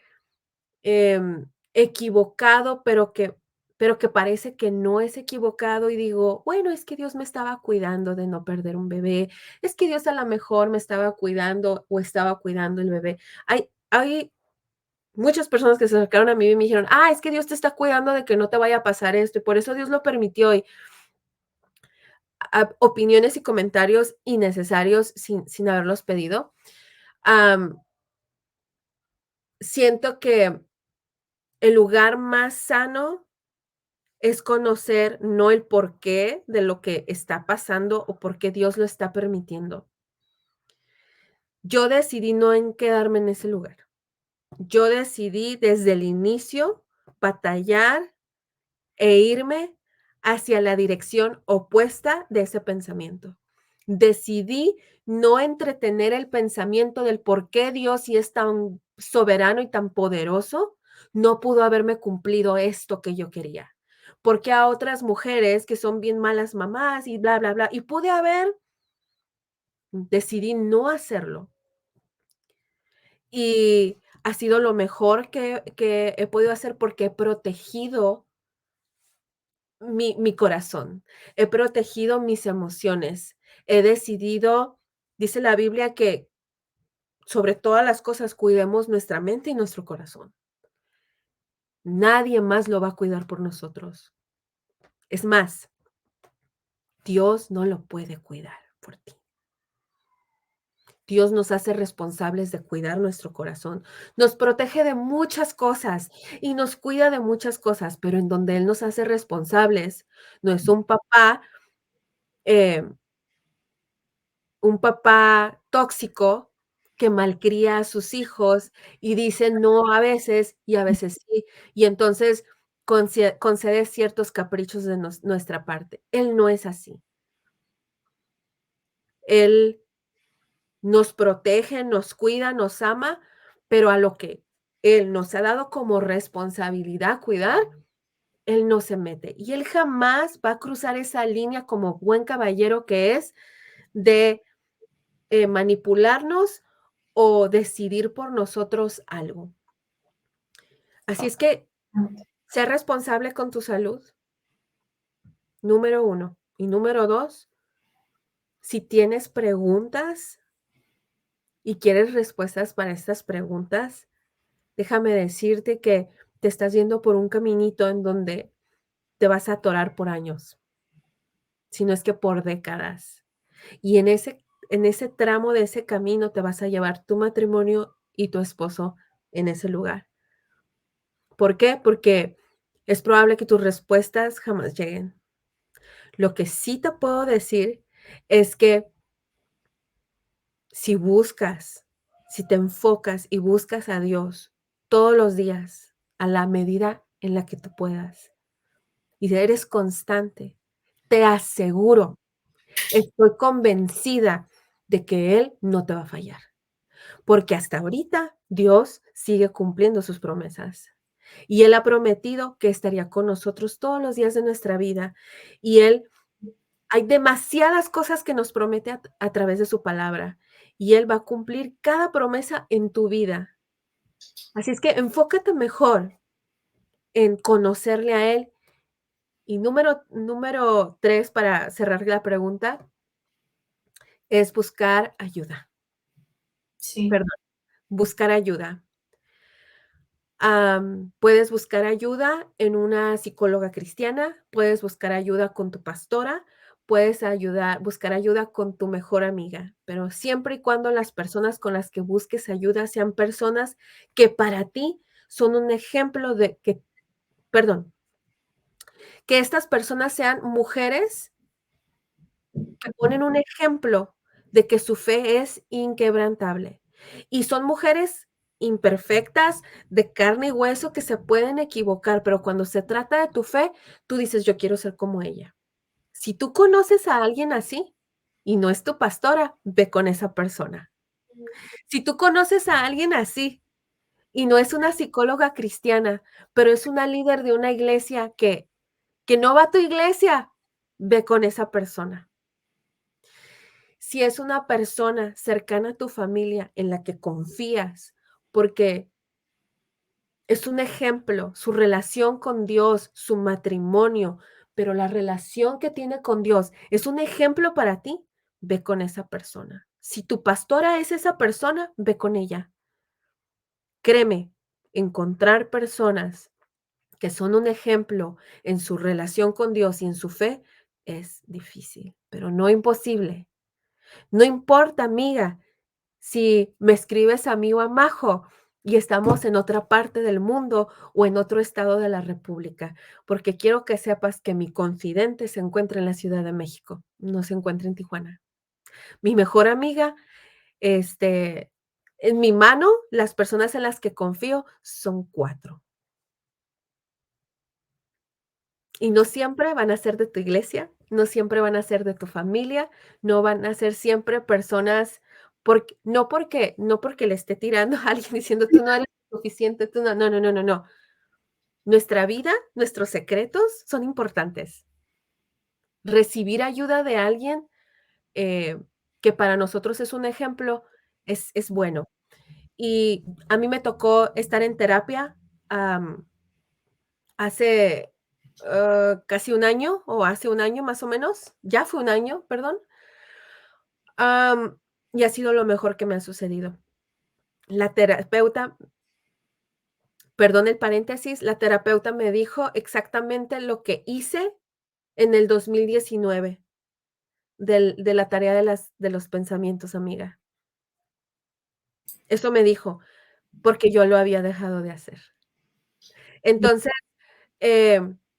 equivocado, pero que parece que no es equivocado y digo, bueno, es que Dios me estaba cuidando de no perder un bebé, es que Dios a lo mejor me estaba cuidando o estaba cuidando el bebé. Hay muchas personas que se acercaron a mí y me dijeron, es que Dios te está cuidando de que no te vaya a pasar esto y por eso Dios lo permitió. Y opiniones y comentarios innecesarios sin haberlos pedido. Am, Siento que el lugar más sano es conocer no el porqué de lo que está pasando o por qué Dios lo está permitiendo. Yo decidí no en quedarme en ese lugar. Yo decidí desde el inicio batallar e irme hacia la dirección opuesta de ese pensamiento. Decidí no entretener el pensamiento del por qué Dios, si es tan soberano y tan poderoso, no pudo haberme cumplido esto que yo quería. Porque a otras mujeres que son bien malas mamás y bla, bla, bla, y pude haber, decidí no hacerlo. Y ha sido lo mejor que he podido hacer porque he protegido mi corazón, he protegido mis emociones, he decidido, dice la Biblia que sobre todas las cosas cuidemos nuestra mente y nuestro corazón. Nadie más lo va a cuidar por nosotros. Es más, Dios no lo puede cuidar por ti. Dios nos hace responsables de cuidar nuestro corazón. Nos protege de muchas cosas y nos cuida de muchas cosas, pero en donde Él nos hace responsables, no es eh, un papá tóxico que malcría a sus hijos y dice no a veces y a veces sí, y entonces concede ciertos caprichos de nuestra parte. Él no es así. Él nos protege, nos cuida, nos ama, pero a lo que Él nos ha dado como responsabilidad cuidar, Él no se mete. Y Él jamás va a cruzar esa línea como buen caballero que es de manipularnos o decidir por nosotros algo. Así es que sé responsable con tu salud, número uno. Y número dos, si tienes preguntas y quieres respuestas para estas preguntas, déjame decirte que te estás yendo por un caminito en donde te vas a atorar por años. sino es que por décadas. Y en ese tramo de ese camino te vas a llevar tu matrimonio y tu esposo en ese lugar. ¿Por qué? Porque es probable que tus respuestas jamás lleguen. Lo que sí te puedo decir es que si buscas, si te enfocas y buscas a Dios todos los días, a la medida en la que tú puedas, y eres constante, te aseguro, estoy convencida de que Él no te va a fallar, porque hasta ahorita Dios sigue cumpliendo sus promesas. Y Él ha prometido que estaría con nosotros todos los días de nuestra vida. Y Él, hay demasiadas cosas que nos promete a través de su palabra. Y Él va a cumplir cada promesa en tu vida. Así es que enfócate mejor en conocerle a Él. Y número 3, para cerrar la pregunta, es buscar ayuda. Sí, Perdón, buscar ayuda. Puedes buscar ayuda en una psicóloga cristiana, puedes buscar ayuda con tu pastora, buscar ayuda con tu mejor amiga, pero siempre y cuando las personas con las que busques ayuda sean personas que para ti son un ejemplo que estas personas sean mujeres que ponen un ejemplo de que su fe es inquebrantable. Y son mujeres imperfectas, de carne y hueso, que se pueden equivocar, pero cuando se trata de tu fe, tú dices, yo quiero ser como ella. Si tú conoces a alguien así y no es tu pastora, ve con esa persona. Si tú conoces a alguien así y no es una psicóloga cristiana, pero es una líder de una iglesia que no va a tu iglesia, ve con esa persona. Si es una persona cercana a tu familia en la que confías, porque es un ejemplo, su relación con Dios, su matrimonio, pero la relación que tiene con Dios es un ejemplo para ti, ve con esa persona. Si tu pastora es esa persona, ve con ella. Créeme, encontrar personas que son un ejemplo en su relación con Dios y en su fe es difícil, pero no imposible. No importa, amiga, si me escribes a mí o a Majo y estamos en otra parte del mundo o en otro estado de la república, porque quiero que sepas que mi confidente se encuentra en la Ciudad de México, no se encuentra en Tijuana. Mi mejor amiga, en mi mano, las personas en las que confío son 4. Y no siempre van a ser de tu iglesia, no siempre van a ser de tu familia, no van a ser siempre personas no porque le esté tirando a alguien diciendo: "Tú no eres suficiente, tú no", no, no, no, no, no. Nuestra vida, nuestros secretos son importantes. Recibir ayuda de alguien, eh, que para nosotros es un ejemplo, es bueno. Y a mí me tocó estar en terapia, hace, casi un año, o hace un año más o menos, ya fue un año, perdón, y ha sido lo mejor que me ha sucedido. La terapeuta, perdón el paréntesis, la terapeuta me dijo exactamente lo que hice en el 2019 de la tarea de los pensamientos, amiga. Eso me dijo, porque yo lo había dejado de hacer. Entonces,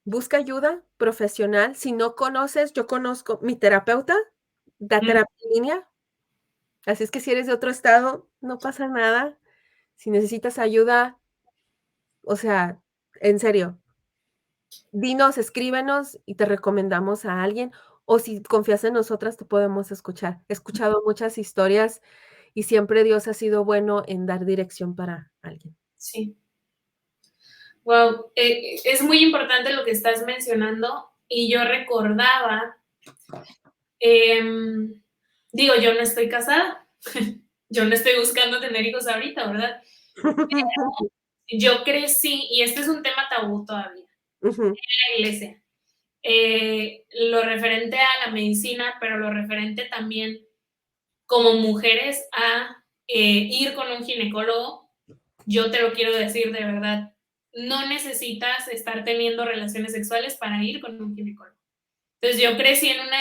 busca ayuda profesional. Si no conoces, yo conozco mi terapeuta, da mm, terapia en línea, así es que si eres de otro estado, no pasa nada. Si necesitas ayuda, o sea, en serio, dinos, escríbenos y te recomendamos a alguien, o si confías en nosotras, te podemos escuchar. He escuchado muchas historias y siempre Dios ha sido bueno en dar dirección para alguien. sí. Wow, es muy importante lo que estás mencionando y yo recordaba, em, digo, yo no estoy casada, yo no estoy buscando tener hijos ahorita, ¿verdad? Yo crecí, y este es un tema tabú todavía, en Ujú, la iglesia, lo referente a la medicina, pero lo referente también como mujeres a ir con un ginecólogo. Yo te lo quiero decir de verdad, no necesitas estar teniendo relaciones sexuales para ir con un ginecólogo. Entonces yo crecí en una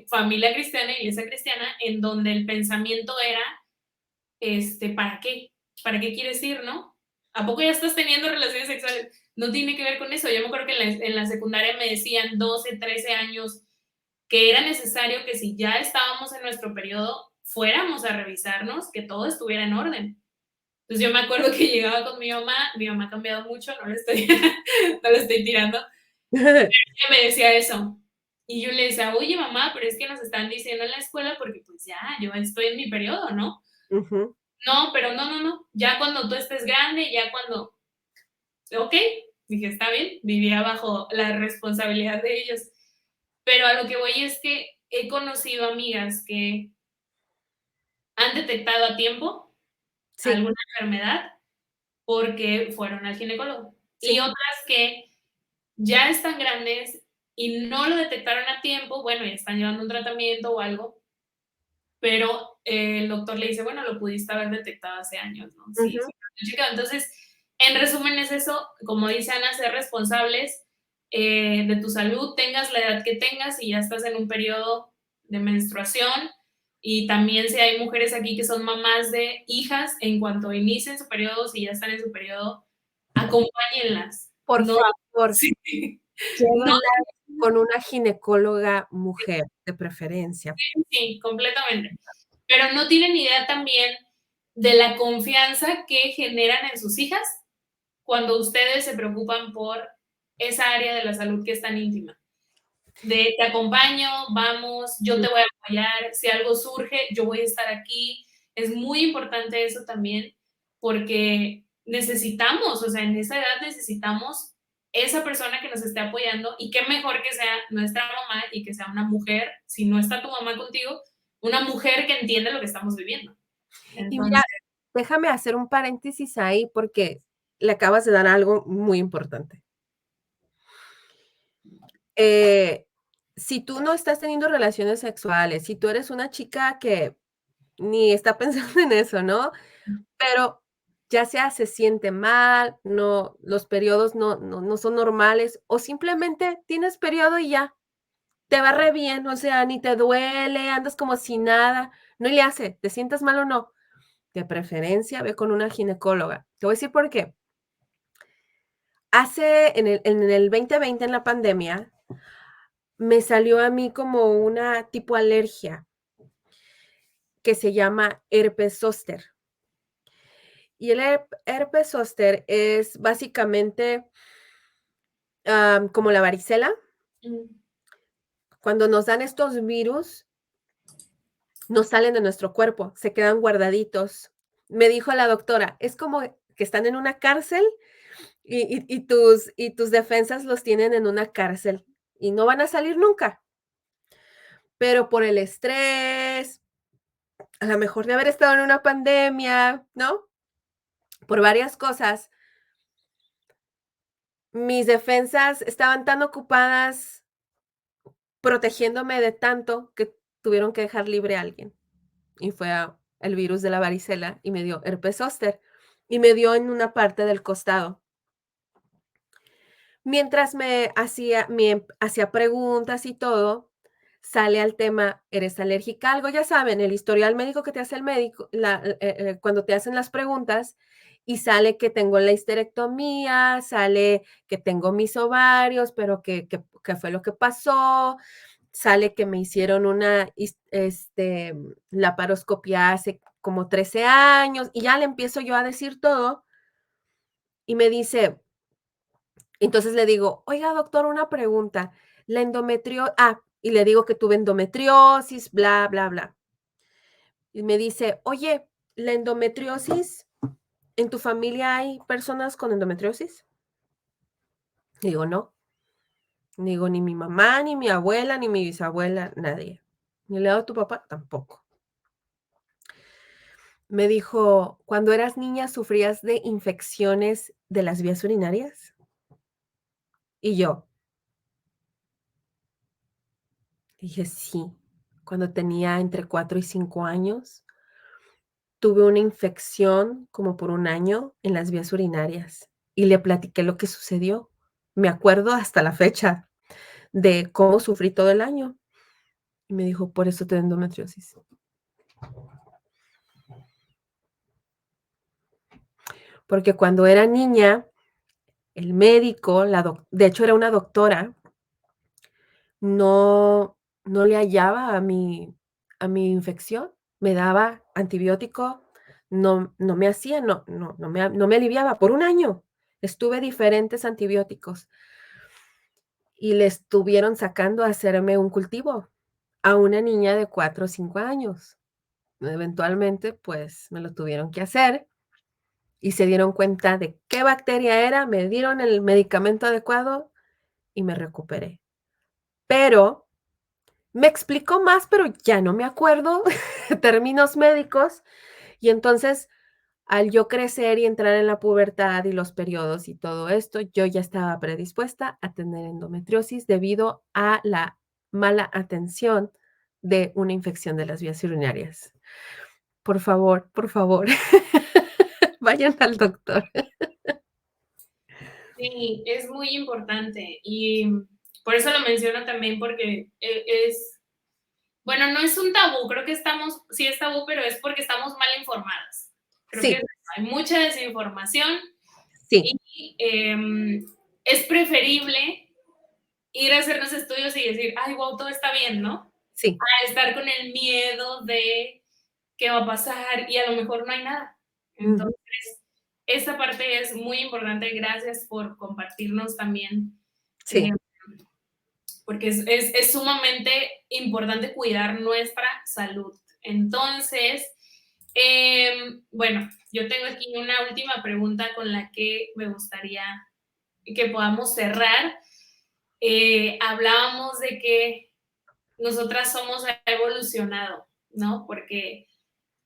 familia cristiana, iglesia cristiana, en donde el pensamiento era, ¿para qué? ¿Para qué quieres ir, no? ¿A poco ya estás teniendo relaciones sexuales? No tiene que ver con eso. Yo me acuerdo que en la secundaria me decían 12, 13 años que era necesario que si ya estábamos en nuestro periodo, fuéramos a revisarnos, que todo estuviera en orden. Entonces yo me acuerdo que llegaba con mi mamá ha cambiado mucho, no le estoy, no le estoy tirando, ella me decía eso. Y yo le decía, oye mamá, pero es que nos están diciendo en la escuela porque pues ya, yo estoy en mi periodo, ¿no? Ujú. No, pero no, ya cuando tú estés grande, ya cuando, ok, dije, está bien, vivía bajo la responsabilidad de ellos. Pero a lo que voy es que he conocido amigas que han detectado a tiempo Sí, alguna enfermedad porque fueron al ginecólogo. Y sí. otras que ya están grandes y no lo detectaron a tiempo, bueno, ya están llevando un tratamiento o algo, pero el doctor le dice, bueno, lo pudiste haber detectado hace años, ¿no? Sí, Ujú. sí. Entonces, en resumen es eso, como dice Ana, ser responsables de tu salud, tengas la edad que tengas y ya estás en un periodo de menstruación. Y también si hay mujeres aquí que son mamás de hijas, en cuanto inicien su periodo, si ya están en su periodo, acompáñenlas. Por No, favor, sí, no, llévala con una ginecóloga mujer, de preferencia. sí, completamente. Pero no tienen idea también de la confianza que generan en sus hijas cuando ustedes se preocupan por esa área de la salud que es tan íntima. De te acompaño, vamos, yo te voy a apoyar, si algo surge, yo voy a estar aquí. Es muy importante eso también porque necesitamos, o sea, en esa edad necesitamos esa persona que nos esté apoyando y qué mejor que sea nuestra mamá y que sea una mujer, si no está tu mamá contigo, una mujer que entiende lo que estamos viviendo. Y mira, Entonces, déjame hacer un paréntesis ahí porque le acabas de dar algo muy importante. Eh, si tú no estás teniendo relaciones sexuales, si tú eres una chica que ni está pensando en eso, ¿no? Pero ya sea se siente mal, no, los periodos no son normales, o simplemente tienes periodo y ya, te va re bien, o sea, ni te duele, andas como si nada, no le hace, te sientas mal o no, de preferencia ve con una ginecóloga. Te voy a decir por qué. En el 2020, en la pandemia, me salió a mí como una tipo alergia que se llama herpes zóster. Y el herpes zóster es básicamente como la varicela. mm, Cuando nos dan estos virus, no salen de nuestro cuerpo, se quedan guardaditos. Me dijo la doctora, es como que están en una cárcel y tus defensas los tienen en una cárcel y no van a salir nunca. Pero por el estrés, a lo mejor de haber estado en una pandemia, ¿no? Por varias cosas, mis defensas estaban tan ocupadas protegiéndome de tanto que tuvieron que dejar libre a alguien. Y fue el virus de la varicela y me dio herpes zóster y me dio en una parte del costado. Mientras hacía preguntas y todo, sale al tema, ¿eres alérgica a algo? Ya saben, el historial médico que te hace el médico, cuando te hacen las preguntas y sale que tengo la histerectomía, sale que tengo mis ovarios, pero ¿qué fue lo que pasó? Sale que me hicieron una laparoscopia hace como 13 años y ya le empiezo yo a decir todo y me dice, entonces le digo, oiga doctor, una pregunta, y le digo que tuve endometriosis, bla, bla, bla. Y me dice, oye, ¿la endometriosis, en tu familia hay personas con endometriosis? Le digo, no. Digo, ni mi mamá, ni mi abuela, ni mi bisabuela, nadie. Ni el lado de tu papá, tampoco. Me dijo, ¿cuando eras niña sufrías de infecciones de las vías urinarias? Y yo dije, sí, cuando tenía entre 4 y 5 años, tuve una infección como por un año en las vías urinarias y le platiqué lo que sucedió. Me acuerdo hasta la fecha de cómo sufrí todo el año. Y me dijo, por eso te da endometriosis. Porque cuando era niña, el médico, de hecho era una doctora, no, no le hallaba a mi infección, me daba antibiótico, no me hacía, no me aliviaba por un año. Estuve diferentes antibióticos y le estuvieron sacando a hacerme un cultivo a una niña de 4 o 5 años. Eventualmente, pues, me lo tuvieron que hacer y se dieron cuenta de qué bacteria era, me dieron el medicamento adecuado y me recuperé. Pero me explicó más, pero ya no me acuerdo términos médicos. Y entonces, al yo crecer y entrar en la pubertad y los periodos y todo esto, yo ya estaba predispuesta a tener endometriosis debido a la mala atención de una infección de las vías urinarias. Por favor, vayan al doctor. Sí, es muy importante y por eso lo menciono también porque es, bueno, no es un tabú, creo que estamos, sí es tabú, pero es porque estamos mal informadas. Creo que Sí, hay mucha desinformación sí, y es preferible ir a hacernos estudios y decir, ay, wow, todo está bien, ¿no? sí. A estar con el miedo de qué va a pasar y a lo mejor no hay nada. Ujú, Entonces, esta parte es muy importante. Gracias por compartirnos también, eh, sí. porque es sumamente importante cuidar nuestra salud. Entonces, bueno, yo tengo aquí una última pregunta con la que me gustaría que podamos cerrar. Hablábamos de que nosotras somos evolucionado, ¿no? Porque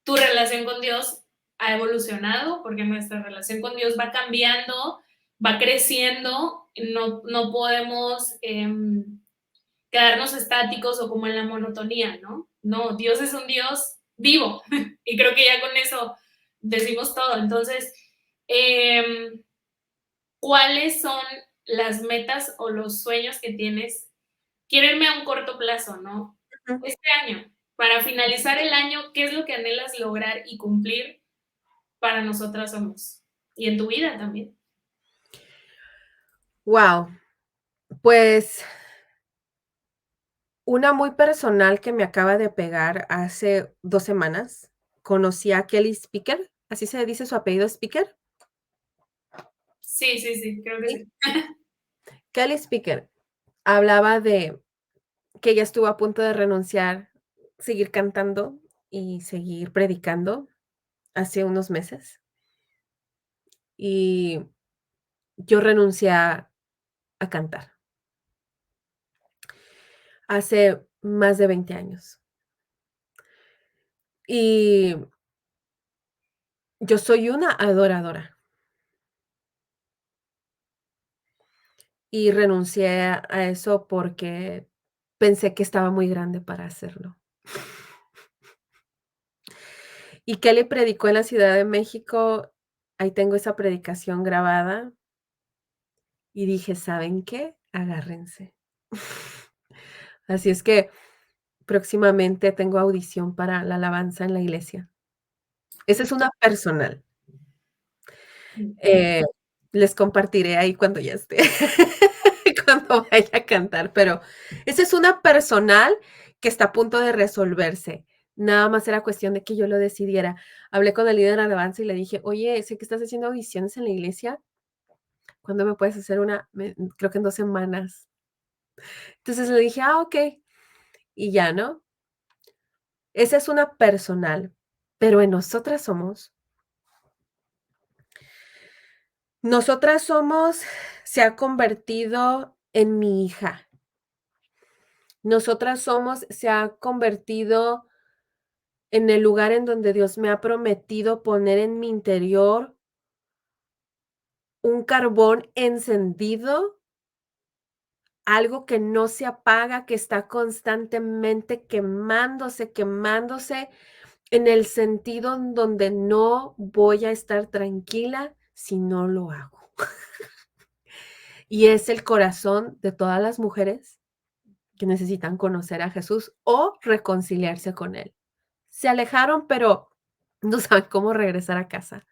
tu relación con Dios ha evolucionado, porque nuestra relación con Dios va cambiando, va creciendo, no podemos quedarnos estáticos o como en la monotonía, ¿no? No, Dios es un Dios vivo y creo que ya con eso decimos todo. Entonces, eh, ¿cuáles son las metas o los sueños que tienes? Quiero irme a un corto plazo, ¿no? Ujú. Este año, para finalizar el año, ¿qué es lo que anhelas lograr y cumplir para nosotras somos? Y en tu vida también. Guau, pues, una muy personal que me acaba de pegar hace 2 semanas, conocí a Kelly Speaker, ¿así se dice su apellido, Speaker? Sí, sí, sí, creo que Sí. sí. Kelly Speaker hablaba de que ella estuvo a punto de renunciar, seguir cantando y seguir predicando hace unos meses, y yo renuncié a cantar hace más de 20 años. Y yo soy una adoradora, y renuncié a eso porque pensé que estaba muy grande para hacerlo. Y Kelly predicó en la Ciudad de México, ahí tengo esa predicación grabada, y dije: "¿Saben qué? Agárrense". Así es que próximamente tengo audición para la alabanza en la iglesia. Esa es una personal. Eh, Les compartiré ahí cuando ya esté, cuando vaya a cantar, pero esa es una personal que está a punto de resolverse. Nada más era cuestión de que yo lo decidiera. Hablé con el líder de alabanza y le dije: "Oye, sé que estás haciendo audiciones en la iglesia, ¿cuándo me puedes hacer una?". Creo que en 2 semanas. Entonces le dije: "Ah, okey", y ya, ¿no? Esa es una personal, pero en nosotras somos se ha convertido en mi hija. Nosotras somos se ha convertido en el lugar en donde Dios me ha prometido poner en mi interior un carbón encendido, algo que no se apaga, que está constantemente quemándose, quemándose, en el sentido en donde no voy a estar tranquila si no lo hago. Y es el corazón de todas las mujeres, que necesitan conocer a Jesús o reconciliarse con Él. Se alejaron, pero no saben cómo regresar a casa.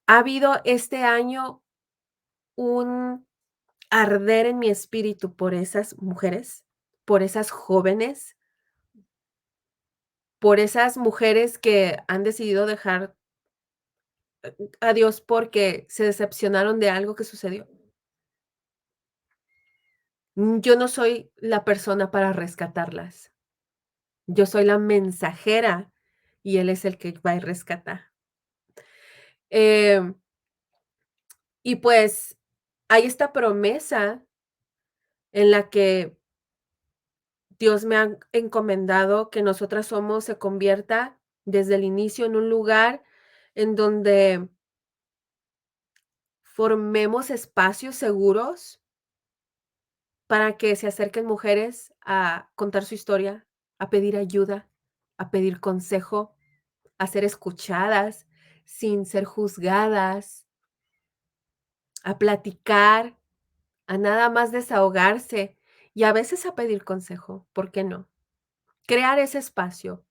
Ha habido este año un arder en mi espíritu por esas mujeres, por esas jóvenes, por esas mujeres que han decidido dejar a Dios porque se decepcionaron de algo que sucedió. Yo no soy la persona para rescatarlas. Yo soy la mensajera y Él es el que va y rescata. Em, y pues hay esta promesa en la que Dios me ha encomendado que nosotras somos se convierta desde el inicio en un lugar en donde formemos espacios seguros para que se acerquen mujeres a contar su historia, a pedir ayuda, a pedir consejo, a ser escuchadas sin ser juzgadas, a platicar, a nada más desahogarse y a veces a pedir consejo, ¿por qué no? Crear ese espacio.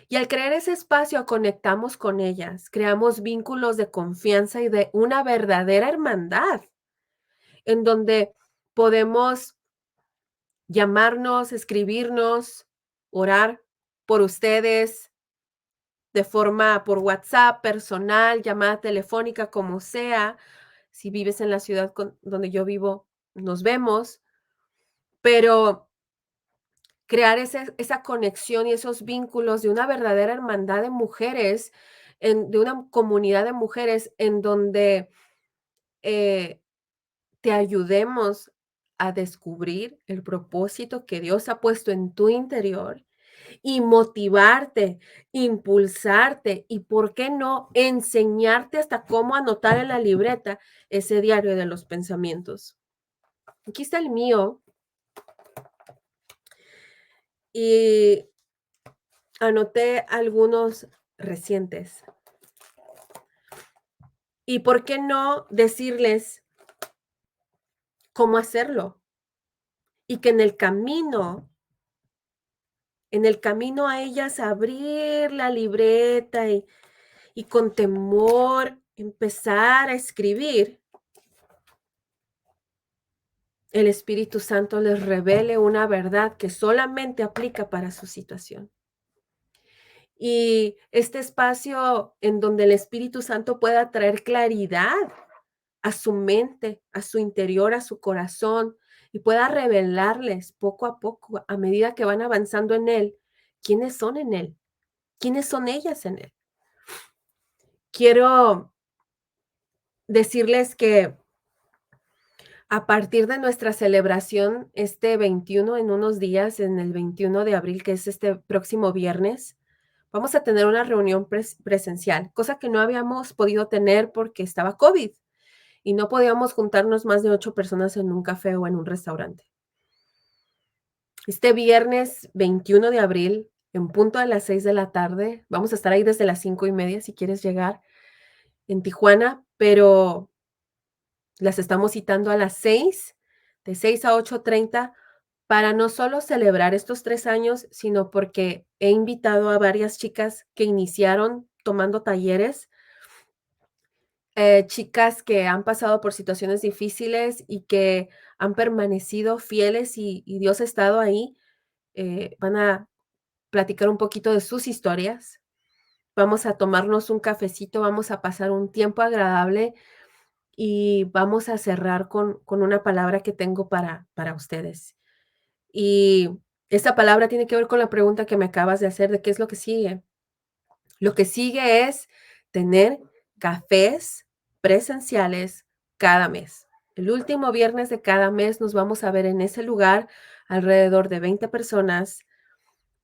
Y al crear ese espacio conectamos con ellas, creamos vínculos de confianza y de una verdadera hermandad, en donde podemos llamarnos, escribirnos, orar por ustedes de forma por WhatsApp, personal, llamada telefónica, como sea. Si vives en la ciudad donde yo vivo, nos vemos, pero crear esa conexión y esos vínculos de una verdadera hermandad de mujeres, de una comunidad de mujeres en donde eh, te ayudemos a descubrir el propósito que Dios ha puesto en tu interior y motivarte, impulsarte y, ¿por qué no?, enseñarte hasta cómo anotar en la libreta ese diario de los pensamientos. Aquí está el mío y anoté algunos recientes. ¿Y por qué no decirles cómo hacerlo? Y que en el camino a ellas abrir la libreta y con temor empezar a escribir, el Espíritu Santo les revele una verdad que solamente aplica para su situación. Y este espacio en donde el Espíritu Santo pueda traer claridad a su mente, a su interior, a su corazón, y pueda revelarles poco a poco, a medida que van avanzando en Él, quiénes son en Él, quiénes son ellas en Él. Quiero decirles que a partir de nuestra celebración este 21, en unos días, en el 21 de abril, que es este próximo viernes, vamos a tener una reunión presencial, cosa que no habíamos podido tener porque estaba COVID y no podíamos juntarnos más de 8 personas en un café o en un restaurante. Este viernes 21 de abril, en punto a las 6 de la tarde, vamos a estar ahí desde las 5:30 si quieres llegar en Tijuana, pero las estamos citando a las 6, de 6 a 8:30, para no solo celebrar estos 3 años, sino porque he invitado a varias chicas que iniciaron tomando talleres, chicas que han pasado por situaciones difíciles y que han permanecido fieles y Dios ha estado ahí. Van a platicar un poquito de sus historias. Vamos a tomarnos un cafecito, vamos a pasar un tiempo agradable y vamos a cerrar con una palabra que tengo para ustedes. Y esta palabra tiene que ver con la pregunta que me acabas de hacer de qué es lo que sigue. Lo que sigue es tener cafés presenciales cada mes. El último viernes de cada mes nos vamos a ver en ese lugar, alrededor de 20 personas,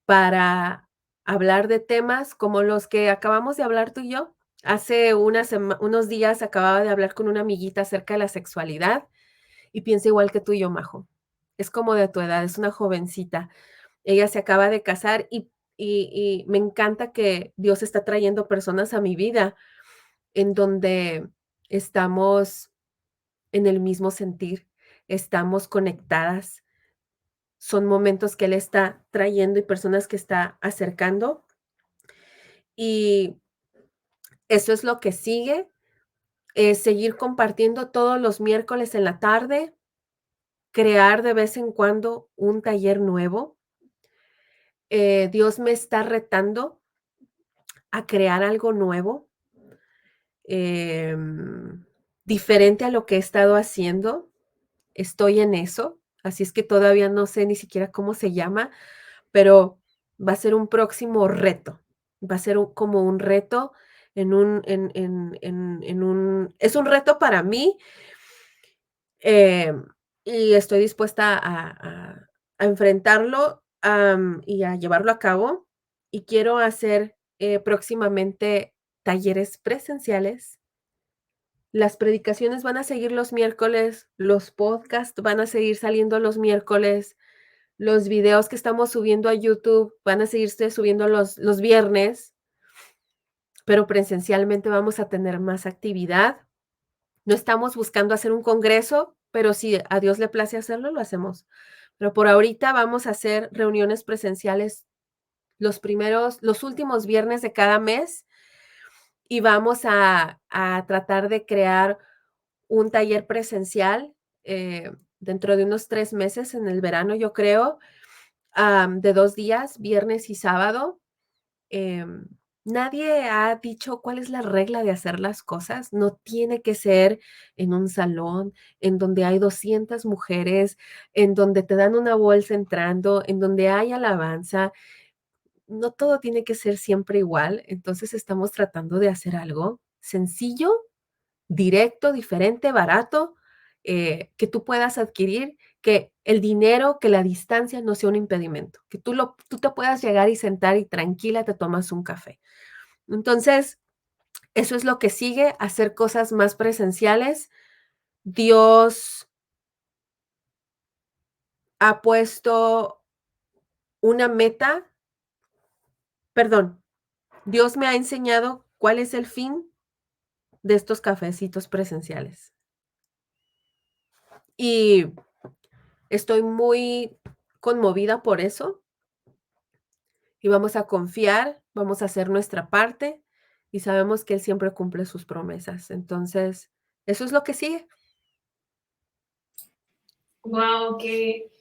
para hablar de temas como los que acabamos de hablar tú y yo. Hace unos días acababa de hablar con una amiguita acerca de la sexualidad y piensa igual que tú y yo, Majo. Es como de tu edad, es una jovencita. Ella se acaba de casar y me encanta que Dios está trayendo personas a mi vida en donde estamos en el mismo sentir, estamos conectadas, son momentos que Él está trayendo y personas que está acercando. Y eso es lo que sigue, seguir compartiendo todos los miércoles en la tarde, crear de vez en cuando un taller nuevo. Dios me está retando a crear algo nuevo, em, diferente a lo que he estado haciendo. Estoy en eso, así es que todavía no sé ni siquiera cómo se llama, pero va a ser un próximo reto. Va a ser como un reto en un es un reto para mí, em, y estoy dispuesta a enfrentarlo, y a llevarlo a cabo. Y quiero hacer, próximamente talleres presenciales. Las predicaciones van a seguir los miércoles, los podcasts van a seguir saliendo los miércoles, los videos que estamos subiendo a YouTube van a seguirse subiendo los viernes, pero presencialmente vamos a tener más actividad. No estamos buscando hacer un congreso, pero si a Dios le place hacerlo, lo hacemos. Pero por ahorita vamos a hacer reuniones presenciales los últimos viernes de cada mes y vamos a tratar de crear un taller presencial, dentro de unos 3 meses, en el verano, yo creo, de 2 días, viernes y sábado. Em, Nadie ha dicho cuál es la regla de hacer las cosas. No tiene que ser en un salón, en donde hay 200 mujeres, en donde te dan una bolsa entrando, en donde hay alabanza. No todo tiene que ser siempre igual. Entonces, estamos tratando de hacer algo sencillo, directo, diferente, barato, que tú puedas adquirir, que el dinero, que la distancia no sea un impedimento, que tú te puedas llegar y sentar y tranquila te tomas un café. Entonces, eso es lo que sigue, hacer cosas más presenciales. Dios ha puesto una meta, perdón, Dios me ha enseñado cuál es el fin de estos cafecitos presenciales. Y estoy muy conmovida por eso. Y vamos a confiar, vamos a hacer nuestra parte y sabemos que Él siempre cumple sus promesas. Entonces, eso es lo que sigue. Wow, qué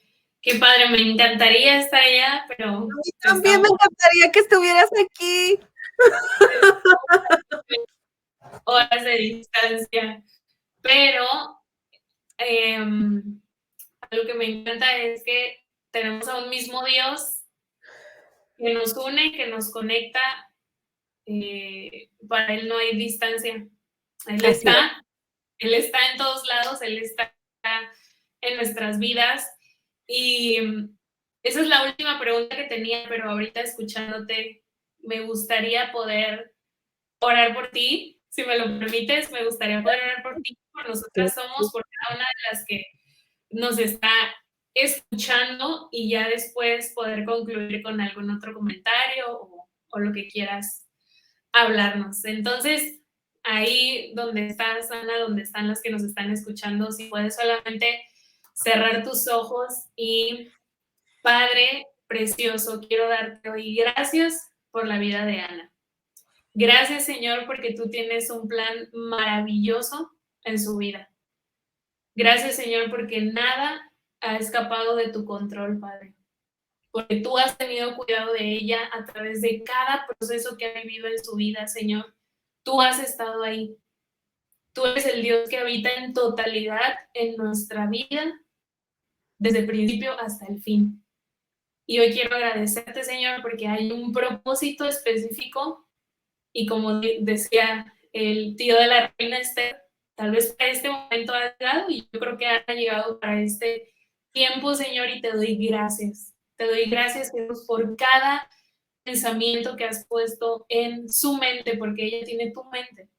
padre, me encantaría estar allá, A pero mí también me estamos encantaría que estuvieras aquí. horas de distancia, pero algo que me encanta es que tenemos a un mismo Dios que nos une, que nos conecta. Para Él no hay distancia. Él Así es. está, Él está en todos lados, Él está en nuestras vidas. Y esa es la última pregunta que tenía, pero ahorita escuchándote, me gustaría poder orar por ti, si me lo permites, me gustaría poder orar por ti, por nosotras somos, por cada una de las que nos está escuchando y ya después poder concluir con algún otro comentario o lo que quieras hablarnos. Entonces, ahí donde estás, Ana, donde están las que nos están escuchando, si puedes solamente cerrar tus ojos y, Padre precioso, quiero darte hoy gracias por la vida de Ana. Gracias, Señor, porque tú tienes un plan maravilloso en su vida. Gracias, Señor, porque nada ha escapado de tu control, Padre. Porque tú has tenido cuidado de ella a través de cada proceso que ha vivido en su vida, Señor. Tú has estado ahí. Tú eres el Dios que habita en totalidad en nuestra vida, desde el principio hasta el fin. Y hoy quiero agradecerte, Señor, porque hay un propósito específico y como decía el tío de la reina Esther, tal vez para este momento ha llegado y yo creo que ha llegado para este tiempo, Señor, y te doy gracias. Te doy gracias, Jesús, por cada pensamiento que has puesto en su mente, porque ella tiene tu mente,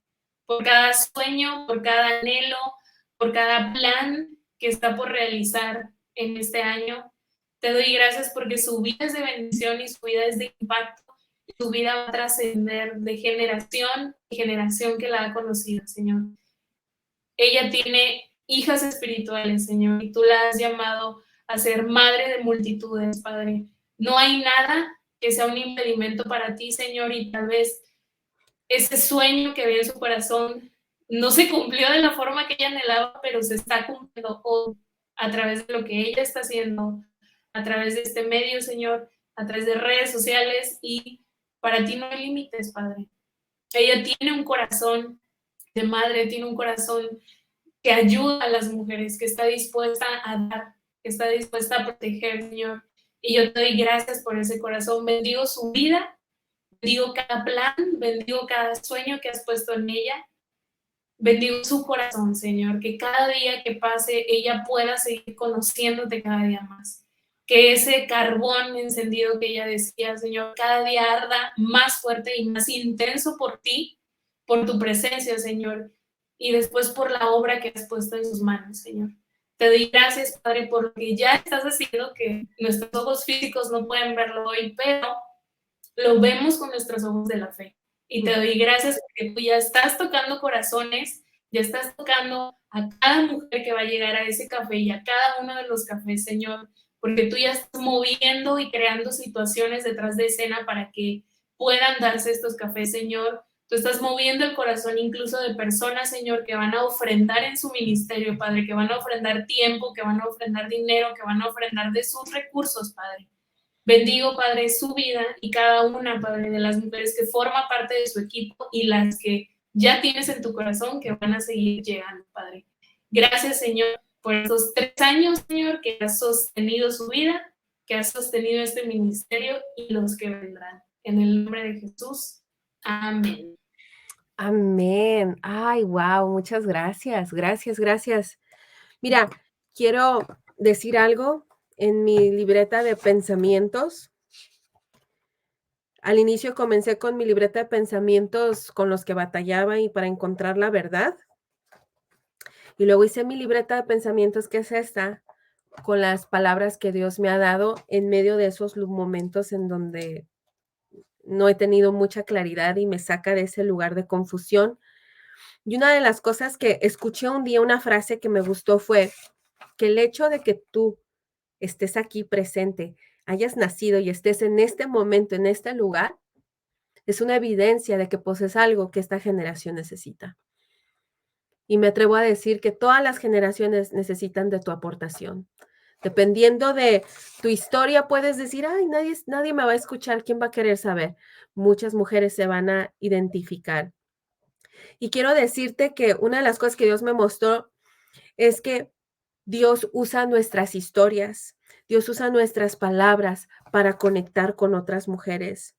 por cada sueño, por cada anhelo, por cada plan que está por realizar en este año. Te doy gracias porque su vida es de bendición y su vida es de impacto. Su vida va a trascender de generación en generación que la ha conocido, Señor. Ella tiene hijas espirituales, Señor, y tú la has llamado a ser madre de multitudes, Padre. No hay nada que sea un impedimento para ti, Señor, y tal vez ese sueño que había en su corazón no se cumplió de la forma que ella anhelaba, pero se está cumpliendo hoy a través de lo que ella está haciendo, a través de este medio, Señor, a través de redes sociales, y para ti no hay límites, Padre. Ella tiene un corazón de madre, tiene un corazón que ayuda a las mujeres, que está dispuesta a dar, que está dispuesta a proteger, Señor. Y yo te doy gracias por ese corazón. Bendigo su vida, bendigo cada plan, bendigo cada sueño que has puesto en ella. Bendigo su corazón, Señor, que cada día que pase ella pueda seguir conociéndote cada día más. Que ese carbón encendido que ella decía, Señor, cada día arda más fuerte y más intenso por ti, por tu presencia, Señor, y después por la obra que has puesto en sus manos, Señor. Te doy gracias, Padre, por lo que ya estás haciendo, que nuestros ojos físicos no pueden verlo hoy, pero lo vemos con nuestros ojos de la fe. Y te doy gracias porque tú ya estás tocando corazones, ya estás tocando a cada mujer que va a llegar a ese café y a cada uno de los cafés, Señor, porque tú ya estás moviendo y creando situaciones detrás de escena para que puedan darse estos cafés, Señor. Tú estás moviendo el corazón incluso de personas, Señor, que van a ofrendar en su ministerio, Padre, que van a ofrendar tiempo, que van a ofrendar dinero, que van a ofrendar de sus recursos, Padre. Bendigo, Padre, su vida y cada una, Padre, de las mujeres que forman parte de su equipo y las que ya tienes en tu corazón que van a seguir llegando, Padre. Gracias, Señor, por estos 3 años, Señor, que has sostenido su vida, que has sostenido este ministerio y los que vendrán. En el nombre de Jesús. Amén. Amén. Ay, wow, muchas gracias, gracias, gracias. Mira, quiero decir algo en mi libreta de pensamientos. Al inicio comencé con mi libreta de pensamientos con los que batallaba y para encontrar la verdad. Y luego hice mi libreta de pensamientos, que es esta, con las palabras que Dios me ha dado en medio de esos momentos en donde no he tenido mucha claridad y me saca de ese lugar de confusión. Y una de las cosas que escuché un día, una frase que me gustó fue que el hecho de que tú estés aquí presente, hayas nacido y estés en este momento, en este lugar, es una evidencia de que posees algo que esta generación necesita. Y me atrevo a decir que todas las generaciones necesitan de tu aportación. Dependiendo de tu historia, puedes decir, ay, nadie me va a escuchar, ¿quién va a querer saber? Muchas mujeres se van a identificar. Y quiero decirte que una de las cosas que Dios me mostró es que Dios usa nuestras historias, Dios usa nuestras palabras para conectar con otras mujeres.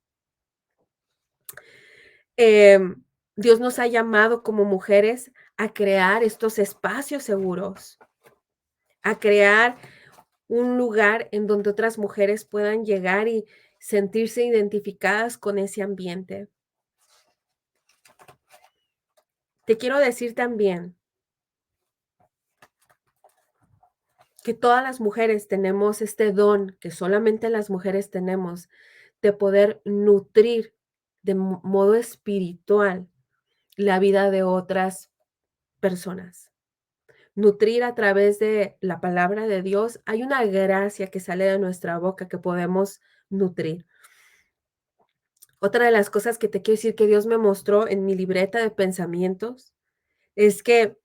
Dios nos ha llamado como mujeres a crear estos espacios seguros, a crear un lugar en donde otras mujeres puedan llegar y sentirse identificadas con ese ambiente. Te quiero decir también que todas las mujeres tenemos este don, que solamente las mujeres tenemos, de poder nutrir de modo espiritual la vida de otras personas. Nutrir a través de la palabra de Dios. Hay una gracia que sale de nuestra boca que podemos nutrir. Otra de las cosas que te quiero decir que Dios me mostró en mi libreta de pensamientos es que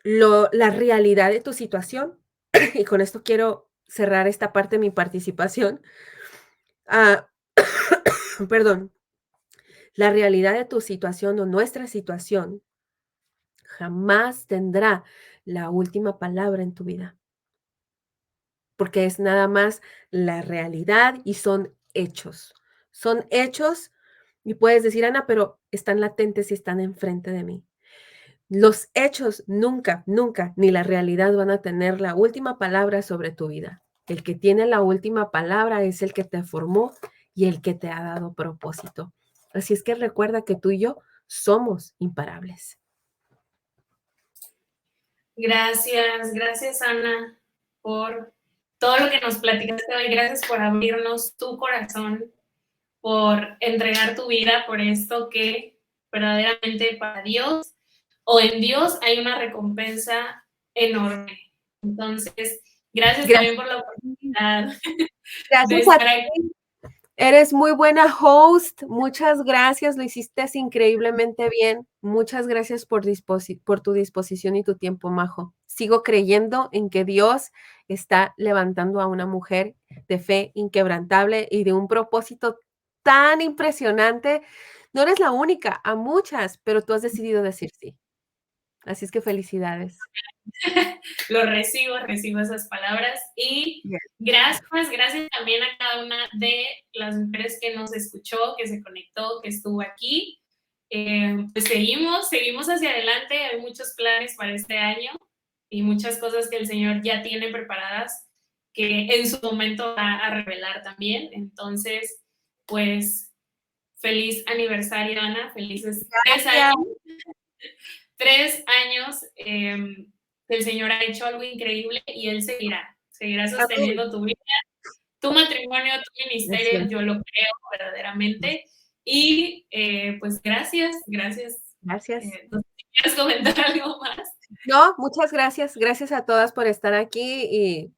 la realidad de tu situación, y con esto quiero cerrar esta parte de mi participación, perdón, la realidad de tu situación o nuestra situación jamás tendrá la última palabra en tu vida, porque es nada más la realidad y son hechos. Son hechos y puedes decir, Ana, pero están latentes y están enfrente de mí. Los hechos nunca, nunca, ni la realidad van a tener la última palabra sobre tu vida. El que tiene la última palabra es el que te formó y el que te ha dado propósito. Así es que recuerda que tú y yo somos imparables. Gracias, gracias Ana por todo lo que nos platicaste hoy. Gracias por abrirnos tu corazón, por entregar tu vida por esto que verdaderamente para Dios o en Dios hay una recompensa enorme. Entonces, gracias también Gracias. por la oportunidad de Gracias a estar aquí. ti. Eres muy buena host. Muchas gracias. Lo hiciste increíblemente bien. Muchas gracias por tu disposición y tu tiempo, Majo. Sigo creyendo en que Dios está levantando a una mujer de fe inquebrantable y de un propósito tan impresionante. No eres la única, a muchas, pero tú has decidido decir sí. Así es que felicidades. Recibo esas palabras y Bien. gracias también a cada una de las mujeres que nos escuchó, que se conectó, que estuvo aquí. Pues seguimos hacia adelante, hay muchos planes para este año y muchas cosas que el Señor ya tiene preparadas que en su momento va a revelar también. Entonces, pues feliz aniversario, Ana, felices 3 años. Gracias. 3 años el Señor ha hecho algo increíble y Él seguirá Amén. sosteniendo tu vida, tu matrimonio, tu Así ministerio, es. yo lo creo verdaderamente. Y pues gracias. Gracias. No sé si quieres comentar algo más. No, muchas gracias. Gracias a todas por estar aquí y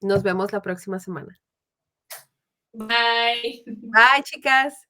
nos vemos la próxima semana. Bye. Bye, chicas.